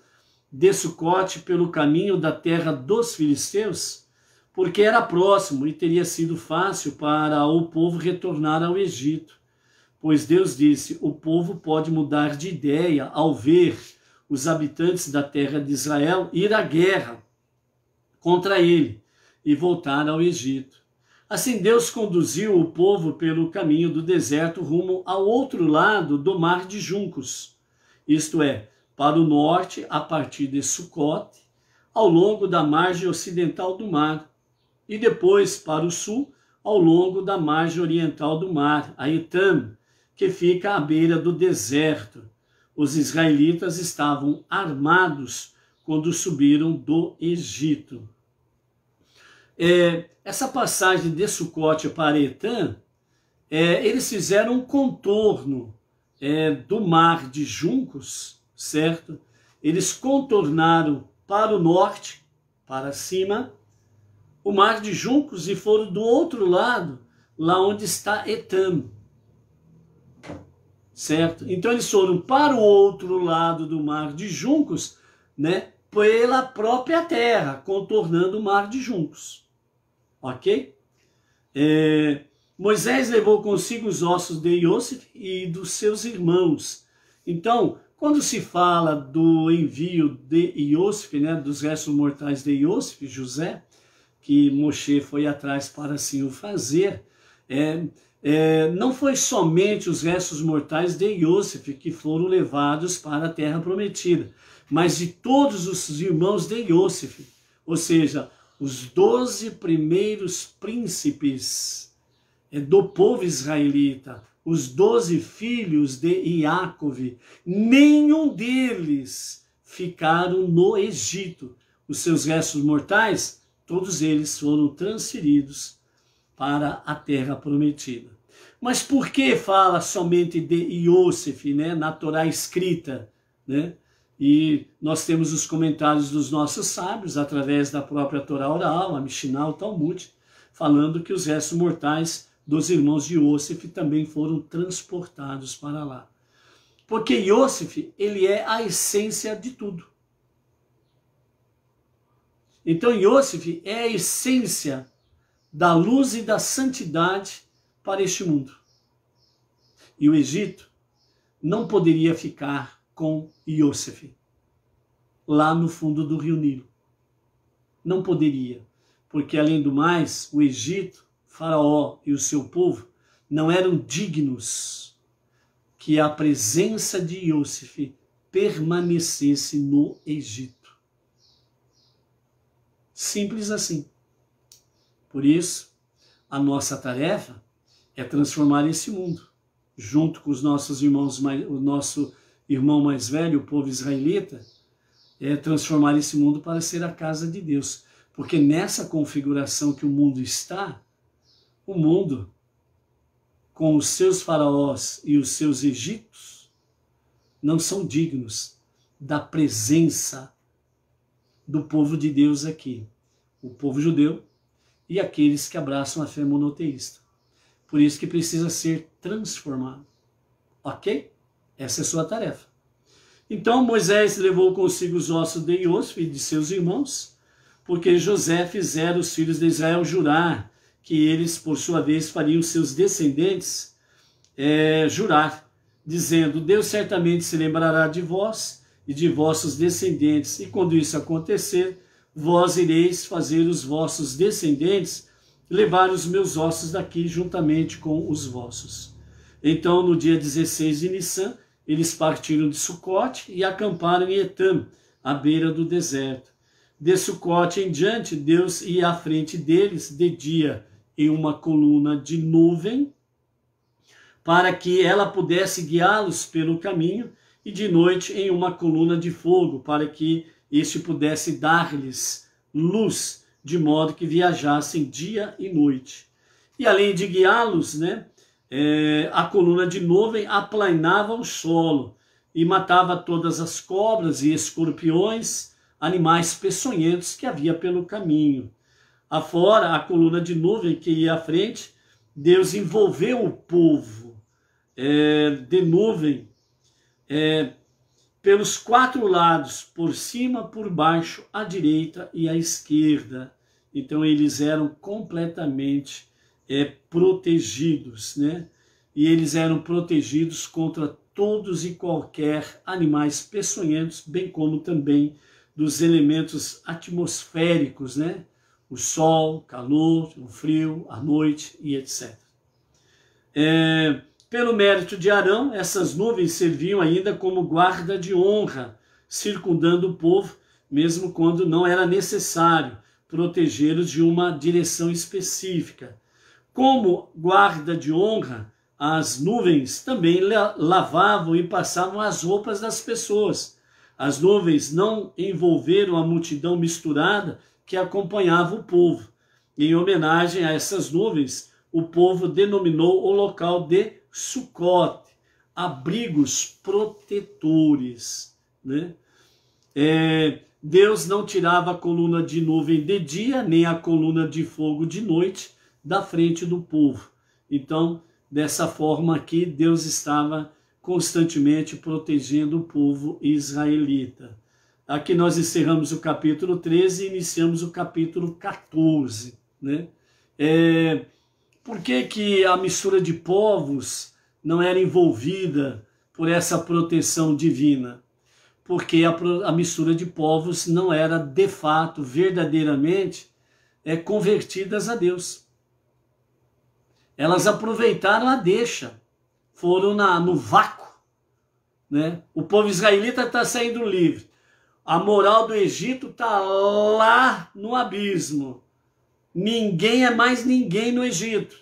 de Sucote pelo caminho da terra dos filisteus, porque era próximo e teria sido fácil para o povo retornar ao Egito. Pois Deus disse, o povo pode mudar de ideia ao ver os habitantes da terra de Israel ir à guerra. contra ele e voltar ao Egito. Assim Deus conduziu o povo pelo caminho do deserto rumo ao outro lado do mar de juncos, isto é, para o norte a partir de Sucote, ao longo da margem ocidental do mar, e depois para o sul, ao longo da margem oriental do mar, a Etam, que fica à beira do deserto. Os israelitas estavam armados quando subiram do Egito. Essa passagem de Sucote para Etam, eles fizeram um contorno do mar de juncos, certo? Eles contornaram para o norte, para cima, o mar de juncos e foram do outro lado, lá onde está Etam, certo? Então eles foram para o outro lado do mar de juncos, né, pela própria terra, contornando o mar de juncos, ok? Moisés levou consigo os ossos de Iosef e dos seus irmãos. Então, quando se fala do envio de Iosef, né, dos restos mortais de Iosef, José, que Moshe foi atrás para assim o fazer, não foi somente os restos mortais de Iosef que foram levados para a terra prometida, mas de todos os irmãos de Iosef, ou seja, os 12 primeiros príncipes do povo israelita, os 12 filhos de Iacove, nenhum deles ficaram no Egito. Os seus restos mortais, todos eles foram transferidos para a terra prometida. Mas por que fala somente de Iosef, né, na Torá escrita, né? E nós temos os comentários dos nossos sábios, através da própria Torá oral, a Mishnah, o Talmud, falando que os restos mortais dos irmãos de Iosef também foram transportados para lá. Porque Iosef, ele é a essência de tudo. Então Iosef é a essência da luz e da santidade para este mundo. E o Egito não poderia ficar com Iosef lá no fundo do rio Nilo. Não poderia, porque além do mais, o Egito, Faraó e o seu povo não eram dignos que a presença de Iosef permanecesse no Egito. Simples assim. Por isso, a nossa tarefa é transformar esse mundo, junto com os nossos irmãos, o nosso irmão mais velho, o povo israelita, transformar esse mundo para ser a casa de Deus. Porque nessa configuração que o mundo está, o mundo, com os seus faraós e os seus egípcios, não são dignos da presença do povo de Deus aqui, o povo judeu e aqueles que abraçam a fé monoteísta. Por isso que precisa ser transformado. Ok? Essa é a sua tarefa. Então Moisés levou consigo os ossos de Iosef e de seus irmãos, porque José fizera os filhos de Israel jurar que eles, por sua vez, fariam seus descendentes jurar, dizendo: Deus certamente se lembrará de vós e de vossos descendentes, e quando isso acontecer, vós ireis fazer os vossos descendentes levar os meus ossos daqui juntamente com os vossos. Então, no dia 16 de Nissan, eles partiram de Sucote e acamparam em Etam, à beira do deserto. De Sucote em diante, Deus ia à frente deles de dia em uma coluna de nuvem, para que ela pudesse guiá-los pelo caminho, e de noite em uma coluna de fogo, para que este pudesse dar-lhes luz, de modo que viajassem dia e noite. E além de guiá-los, né, a coluna de nuvem aplainava o solo e matava todas as cobras e escorpiões, animais peçonhentos que havia pelo caminho. Afora a coluna de nuvem que ia à frente, Deus envolveu o povo de nuvem pelos 4 lados, por cima, por baixo, à direita e à esquerda. Então eles eram completamente protegidos, né? E eles eram protegidos contra todos e qualquer animais peçonhentos, bem como também dos elementos atmosféricos, né? O sol, o calor, o frio, a noite e etc. Pelo mérito de Arão, essas nuvens serviam ainda como guarda de honra, circundando o povo, mesmo quando não era necessário protegê-los de uma direção específica. Como guarda de honra, as nuvens também lavavam e passavam as roupas das pessoas. As nuvens não envolveram a multidão misturada que acompanhava o povo. Em homenagem a essas nuvens, o povo denominou o local de Sucot, abrigos protetores, né? Deus não tirava a coluna de nuvem de dia, nem a coluna de fogo de noite da frente do povo. Então, dessa forma aqui, Deus estava constantemente protegendo o povo israelita. Aqui nós encerramos o capítulo 13 e iniciamos o capítulo 14, né? Por que a mistura de povos não era envolvida por essa proteção divina? Porque a mistura de povos não era de fato, verdadeiramente, convertidas a Deus. Elas aproveitaram a deixa, foram no vácuo, né? O povo israelita está saindo livre. A moral do Egito está lá no abismo. Ninguém é mais ninguém no Egito.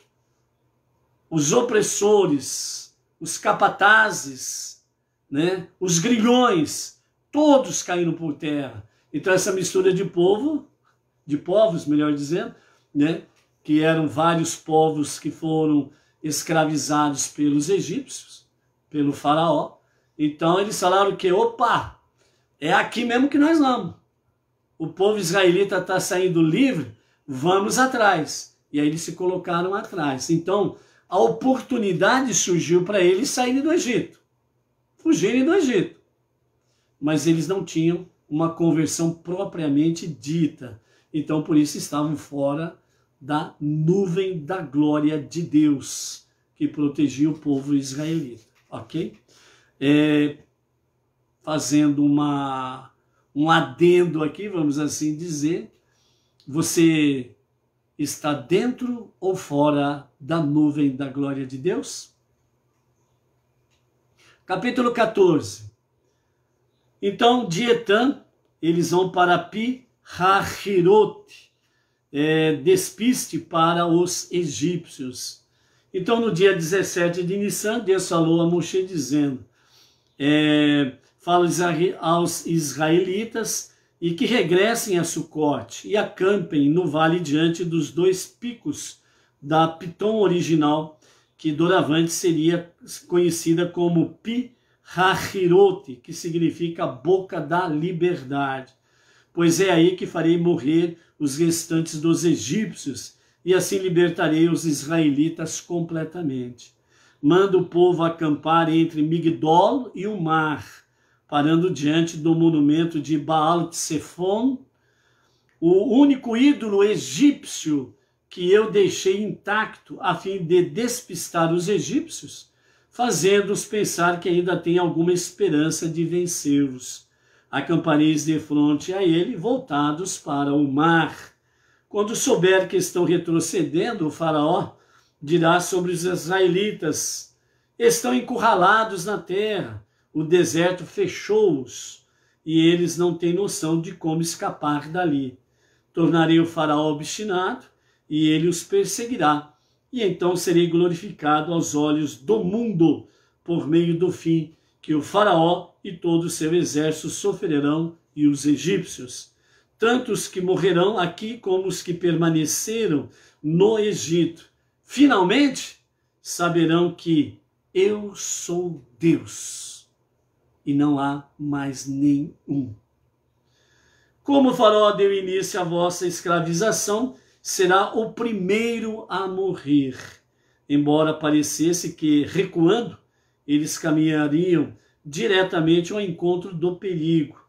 Os opressores, os capatazes, né? Os grilhões, todos caíram por terra. Então essa mistura de povos, melhor dizendo, né? Que eram vários povos que foram escravizados pelos egípcios, pelo faraó. Então eles falaram que, opa, é aqui mesmo que nós vamos. O povo israelita está saindo livre, vamos atrás. E aí eles se colocaram atrás. Então a oportunidade surgiu para eles saírem do Egito, fugirem do Egito. Mas eles não tinham uma conversão propriamente dita. Então por isso estavam fora da nuvem da glória de Deus, que protegia o povo israelita, ok? Fazendo um adendo aqui, vamos assim dizer, você está dentro ou fora da nuvem da glória de Deus? Capítulo 14. Então, de Etã, eles vão para Pi-Hahirote, despiste para os egípcios. Então, no dia 17 de Nissan, Deus falou a Moshe dizendo, fala aos israelitas e que regressem a Sucote e acampem no vale diante dos dois picos da Pitom original, que doravante seria conhecida como Pi-Hahirote, que significa boca da liberdade. Pois é aí que farei morrer os restantes dos egípcios, e assim libertarei os israelitas completamente. Manda o povo acampar entre Migdol e o mar, parando diante do monumento de Baal-Tsefon, o único ídolo egípcio que eu deixei intacto a fim de despistar os egípcios, fazendo-os pensar que ainda tem alguma esperança de vencê-los. Acampareis de frente a ele, voltados para o mar. Quando souber que estão retrocedendo, o faraó dirá sobre os israelitas, estão encurralados na terra, o deserto fechou-os, e eles não têm noção de como escapar dali. Tornarei o faraó obstinado, e ele os perseguirá, e então serei glorificado aos olhos do mundo, por meio do fim que o faraó e todo o seu exército sofrerão, e os egípcios. Tanto os que morrerão aqui como os que permaneceram no Egito. Finalmente, saberão que eu sou Deus e não há mais nenhum. Como o faraó deu início à vossa escravização, será o primeiro a morrer. Embora parecesse que, recuando, eles caminhariam diretamente ao encontro do perigo.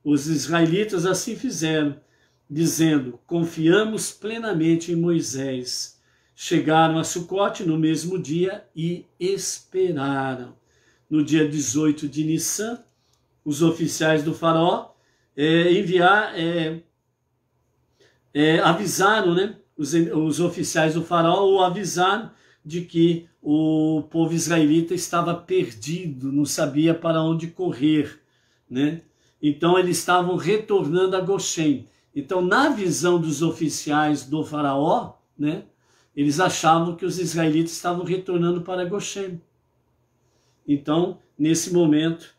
Os israelitas assim fizeram, dizendo, confiamos plenamente em Moisés. Chegaram a Sucote no mesmo dia e esperaram. No dia 18 de Nissan, os oficiais do faraó avisaram, né, os oficiais do faraó, ou avisaram de que o povo israelita estava perdido, não sabia para onde correr, né? Então eles estavam retornando a Goshen. Então, na visão dos oficiais do faraó, né, eles achavam que os israelitas estavam retornando para Goshen. Então, nesse momento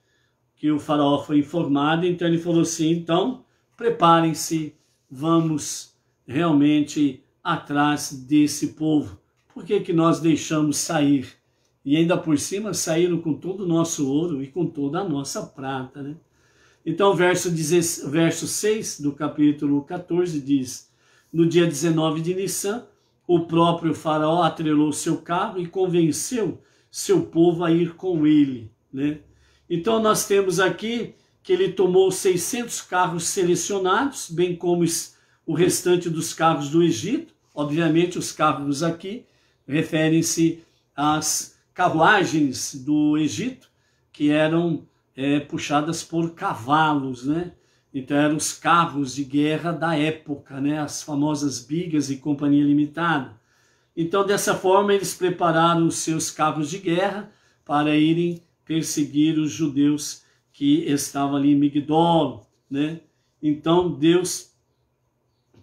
que o faraó foi informado, então ele falou assim, então, preparem-se, vamos realmente atrás desse povo. Por que que nós deixamos sair? E ainda por cima saíram com todo o nosso ouro e com toda a nossa prata, né? Então, verso 6 do capítulo 14 diz, no dia 19 de Nissan, o próprio faraó atrelou seu carro e convenceu seu povo a ir com ele, né? Então, nós temos aqui que ele tomou 600 carros selecionados, bem como o restante dos carros do Egito. Obviamente, os carros aqui referem-se às carruagens do Egito, que eram puxadas por cavalos, né? Então eram os carros de guerra da época, né? As famosas bigas e companhia limitada. Então, dessa forma, eles prepararam os seus carros de guerra para irem perseguir os judeus que estavam ali em Migdol, né? Então, Deus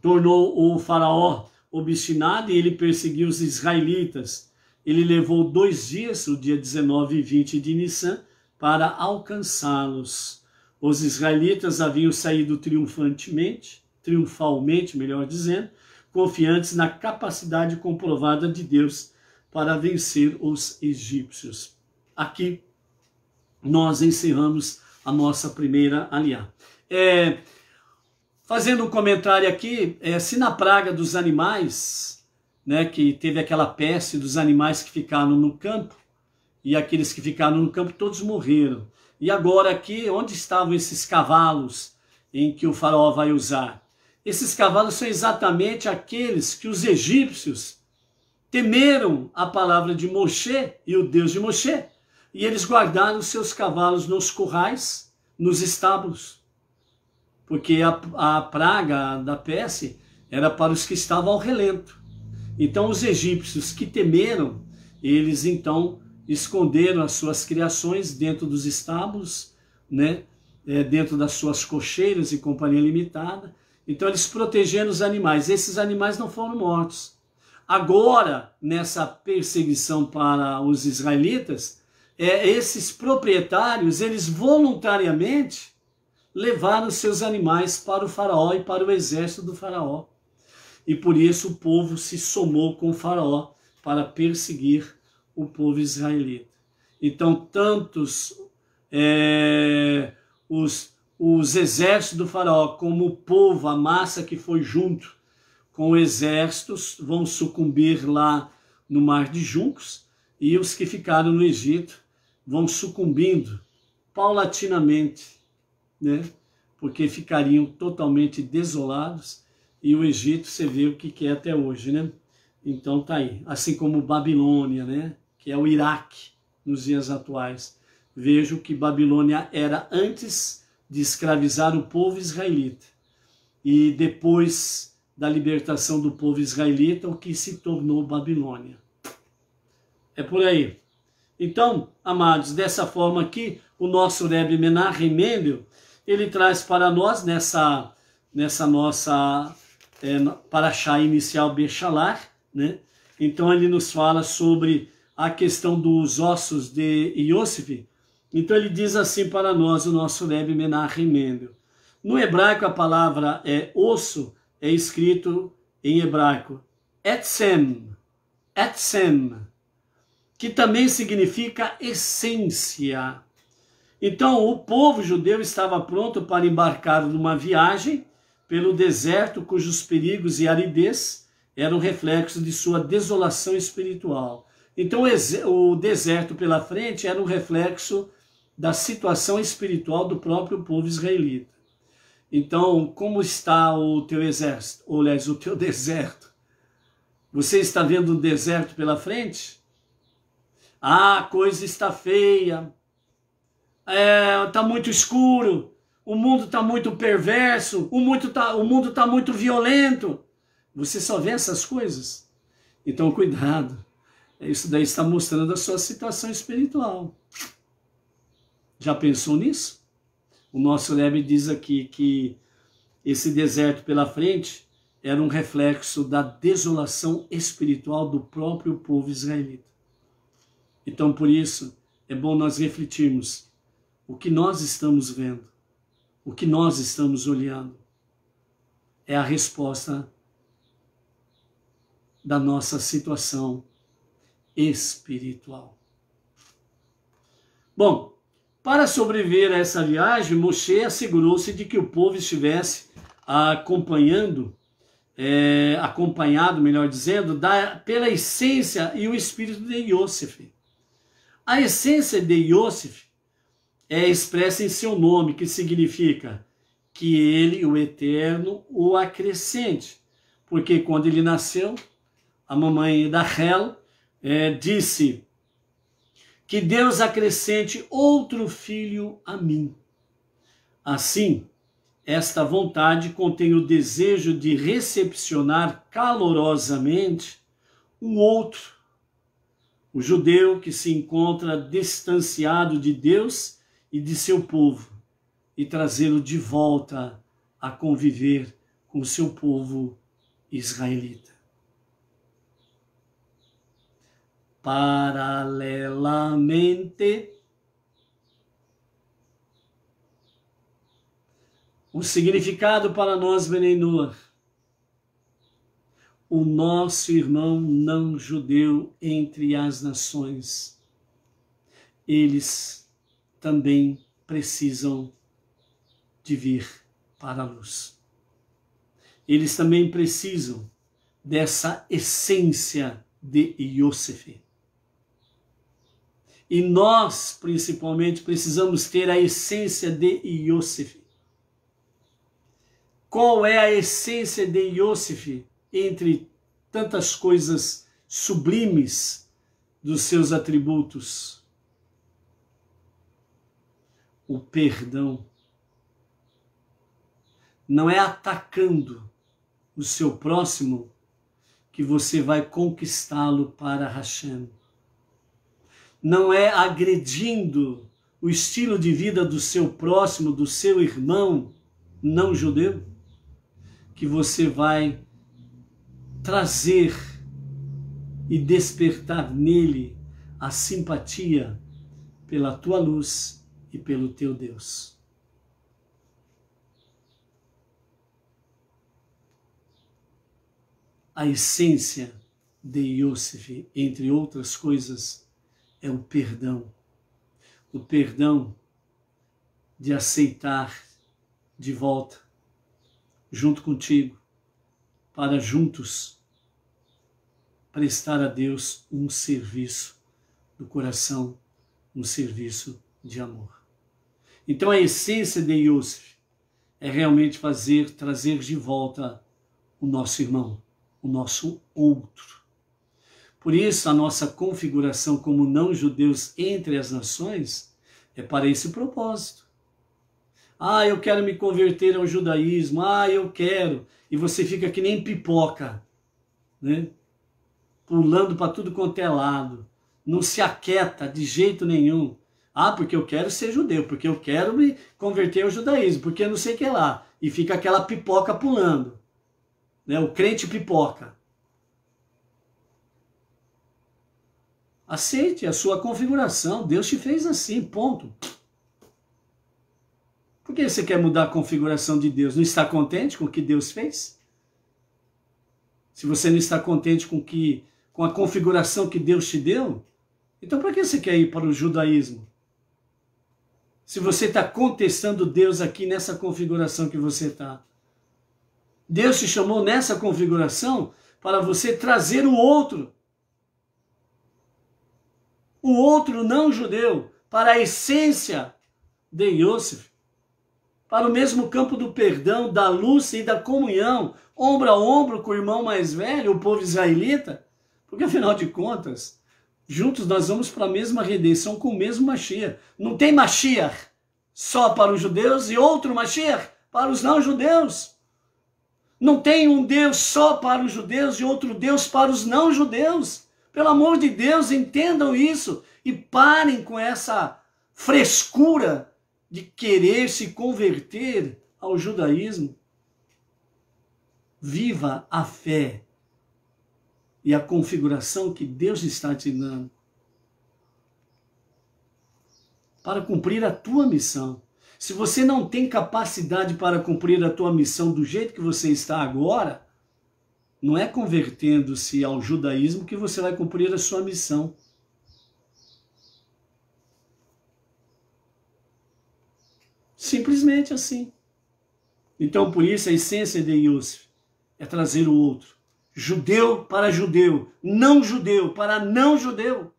tornou o faraó obstinado e ele perseguiu os israelitas. Ele levou 2 dias, o dia 19 e 20 de Nissan, para alcançá-los. Os israelitas haviam saído triunfalmente, melhor dizendo, confiantes na capacidade comprovada de Deus para vencer os egípcios. Aqui nós encerramos a nossa primeira aliá. Fazendo um comentário aqui, se na praga dos animais, né, que teve aquela peste dos animais que ficaram no campo, e aqueles que ficaram no campo todos morreram. E agora aqui, onde estavam esses cavalos em que o faraó vai usar? Esses cavalos são exatamente aqueles que os egípcios temeram a palavra de Moshe e o Deus de Moshe. E eles guardaram seus cavalos nos currais, nos estábulos. Porque a praga da peste era para os que estavam ao relento. Então os egípcios que temeram, eles então esconderam as suas criações dentro dos estábulos, né? Dentro das suas cocheiras e companhia limitada. Então eles protegeram os animais. Esses animais não foram mortos. Agora, nessa perseguição para os israelitas, esses proprietários, eles voluntariamente levaram seus animais para o faraó e para o exército do faraó. E por isso o povo se somou com o faraó para perseguir o povo israelita. Então, tantos os exércitos do faraó como o povo, a massa que foi junto com exércitos, vão sucumbir lá no Mar de Juncos, e os que ficaram no Egito vão sucumbindo paulatinamente, né? Porque ficariam totalmente desolados, e o Egito, você vê o que é até hoje, né? Então tá aí, assim como Babilônia, né? Que é o Iraque nos dias atuais. Vejo que Babilônia era antes de escravizar o povo israelita, e depois da libertação do povo israelita, o que se tornou Babilônia. É por aí. Então, amados, dessa forma aqui, o nosso Rebbe Menachem Mendel, ele traz para nós, nessa nossa paraxá inicial Bechalach, né? Então ele nos fala sobre a questão dos ossos de Yosef. Então ele diz assim para nós, o nosso Rebbe Menachem Mendel. No hebraico a palavra osso é escrito em hebraico etzem, que também significa essência. Então o povo judeu estava pronto para embarcar numa viagem pelo deserto, cujos perigos e aridez eram reflexo de sua desolação espiritual. Então o deserto pela frente era um reflexo da situação espiritual do próprio povo israelita. Então, como está o teu exército? Ou, aliás, o teu deserto? Você está vendo um deserto pela frente? Ah, a coisa está feia. Está muito escuro. o mundo está muito perverso, o mundo está muito violento. Você só vê essas coisas? Então cuidado, isso daí está mostrando a sua situação espiritual. Já pensou nisso? O nosso Rebbe diz aqui que esse deserto pela frente era um reflexo da desolação espiritual do próprio povo israelita. Então, por isso, é bom nós refletirmos o que nós estamos vendo, o que nós estamos olhando. É a resposta da nossa situação espiritual. Bom, para sobreviver a essa viagem, Moshe assegurou-se de que o povo estivesse acompanhado, melhor dizendo, pela essência e o espírito de Yosef. A essência de Yosef é expressa em seu nome, que significa que ele, o Eterno, o acrescente. Porque quando ele nasceu, a mamãe da Rachel disse que Deus acrescente outro filho a mim. Assim, esta vontade contém o desejo de recepcionar calorosamente um outro, o judeu que se encontra distanciado de Deus e de seu povo, e trazê-lo de volta a conviver com o seu povo israelita. Paralelamente, o significado para nós, Bnei Noach, o nosso irmão não judeu entre as nações, eles também precisam de vir para a luz. Eles também precisam dessa essência de Yosef. E nós, principalmente, precisamos ter a essência de Yosef. Qual é a essência de Yosef entre tantas coisas sublimes dos seus atributos? O perdão. Não é atacando o seu próximo que você vai conquistá-lo para Hashem. Não é agredindo o estilo de vida do seu próximo, do seu irmão não judeu, que você vai trazer e despertar nele a simpatia pela tua luz e pelo teu Deus. A essência de Yosef, entre outras coisas, é o perdão. O perdão de aceitar de volta, junto contigo, para juntos prestar a Deus um serviço do coração, um serviço de amor. Então a essência de Yosef é realmente trazer de volta o nosso irmão, o nosso outro. Por isso, a nossa configuração como não-judeus entre as nações é para esse propósito. Ah, eu quero me converter ao judaísmo. Ah, eu quero. E você fica que nem pipoca, né? Pulando para tudo quanto é lado. Não se aquieta de jeito nenhum. Ah, porque eu quero ser judeu, porque eu quero me converter ao judaísmo, porque eu não sei o que lá. E fica aquela pipoca pulando, né? O crente pipoca. Aceite a sua configuração. Deus te fez assim, ponto. Por que você quer mudar a configuração de Deus? Não está contente com o que Deus fez? Se você não está contente com a configuração que Deus te deu, então para que você quer ir para o judaísmo? Se você está contestando Deus aqui nessa configuração que você está. Deus te chamou nessa configuração para você trazer o outro não judeu, para a essência de Yosef, para o mesmo campo do perdão, da luz e da comunhão, ombro a ombro com o irmão mais velho, o povo israelita, porque afinal de contas, juntos nós vamos para a mesma redenção com o mesmo Mashiach. Não tem Mashiach só para os judeus e outro Mashiach para os não-judeus. Não tem um Deus só para os judeus e outro Deus para os não-judeus. Pelo amor de Deus, entendam isso e parem com essa frescura de querer se converter ao judaísmo. Viva a fé e a configuração que Deus está te dando para cumprir a tua missão. Se você não tem capacidade para cumprir a tua missão do jeito que você está agora, não é convertendo-se ao judaísmo que você vai cumprir a sua missão. Simplesmente assim. Então, por isso, a essência de Yosef é trazer o outro. Judeu para judeu, não judeu para não judeu.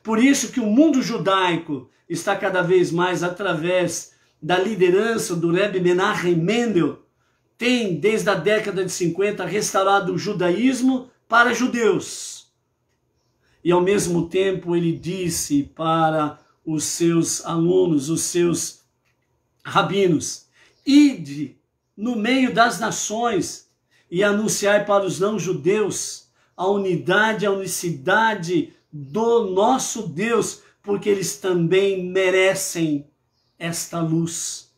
Por isso que o mundo judaico está cada vez mais através da liderança do Rebbe Menachem Mendel, tem desde a década de 50 restaurado o judaísmo para judeus. E ao mesmo tempo ele disse para os seus alunos, os seus rabinos, ide no meio das nações e anunciai para os não-judeus a unidade, a unicidade do nosso Deus, porque eles também merecem esta luz.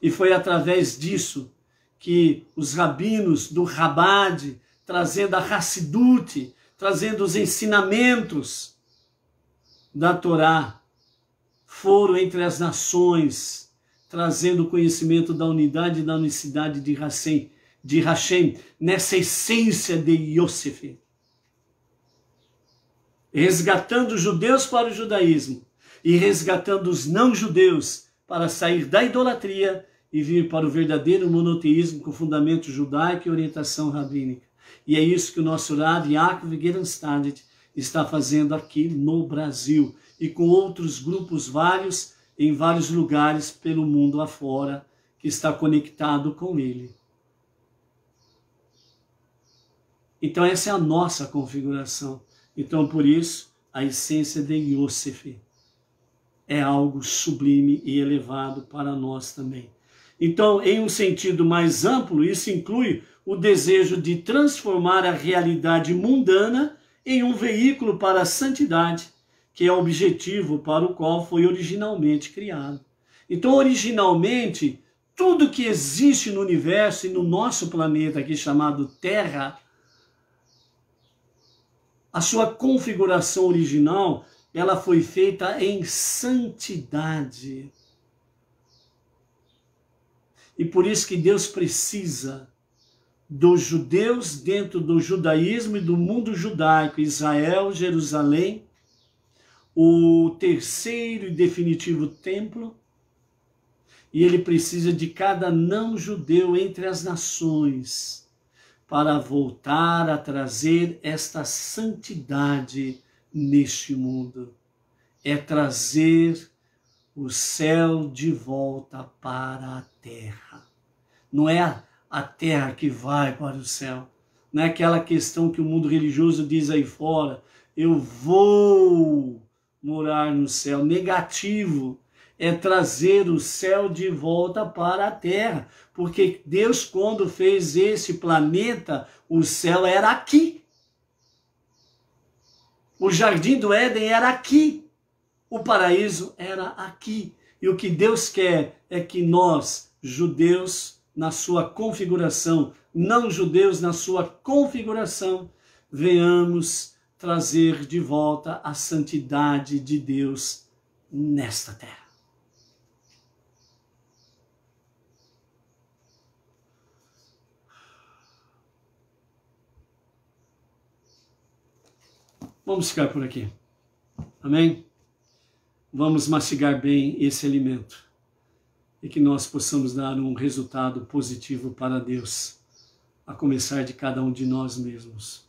E foi através disso que os rabinos do Chabad, trazendo a Hassidut, trazendo os ensinamentos da Torá, foram entre as nações, trazendo o conhecimento da unidade e da unicidade de Hashem, nessa essência de Yosef. Resgatando os judeus para o judaísmo e resgatando os não-judeus para sair da idolatria e vir para o verdadeiro monoteísmo com fundamento judaico e orientação rabínica. E é isso que o nosso Rav Yaakov Gerenstadit está fazendo aqui no Brasil e com outros grupos vários em vários lugares pelo mundo afora que está conectado com ele. Então essa é a nossa configuração. Então, por isso, a essência de Yosef é algo sublime e elevado para nós também. Então, em um sentido mais amplo, isso inclui o desejo de transformar a realidade mundana em um veículo para a santidade, que é o objetivo para o qual foi originalmente criado. Então, originalmente, tudo que existe no universo e no nosso planeta aqui chamado Terra, a sua configuração original, ela foi feita em santidade. E por isso que Deus precisa dos judeus dentro do judaísmo e do mundo judaico, Israel, Jerusalém, o terceiro e definitivo templo, e ele precisa de cada não-judeu entre as nações, para voltar a trazer esta santidade neste mundo. É trazer o céu de volta para a terra. Não é a terra que vai para o céu. Não é aquela questão que o mundo religioso diz aí fora, eu vou morar no céu. Negativo. É trazer o céu de volta para a terra. Porque Deus, quando fez esse planeta, o céu era aqui. O jardim do Éden era aqui. O paraíso era aqui. E o que Deus quer é que nós, judeus, na sua configuração, não judeus na sua configuração, venhamos trazer de volta a santidade de Deus nesta terra. Vamos ficar por aqui. Amém? Vamos mastigar bem esse alimento e que nós possamos dar um resultado positivo para Deus, a começar de cada um de nós mesmos.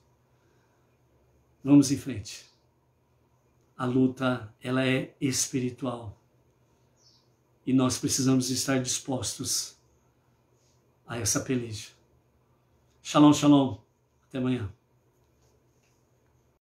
Vamos em frente. A luta, ela é espiritual e nós precisamos estar dispostos a essa peleja. Shalom, shalom. Até amanhã.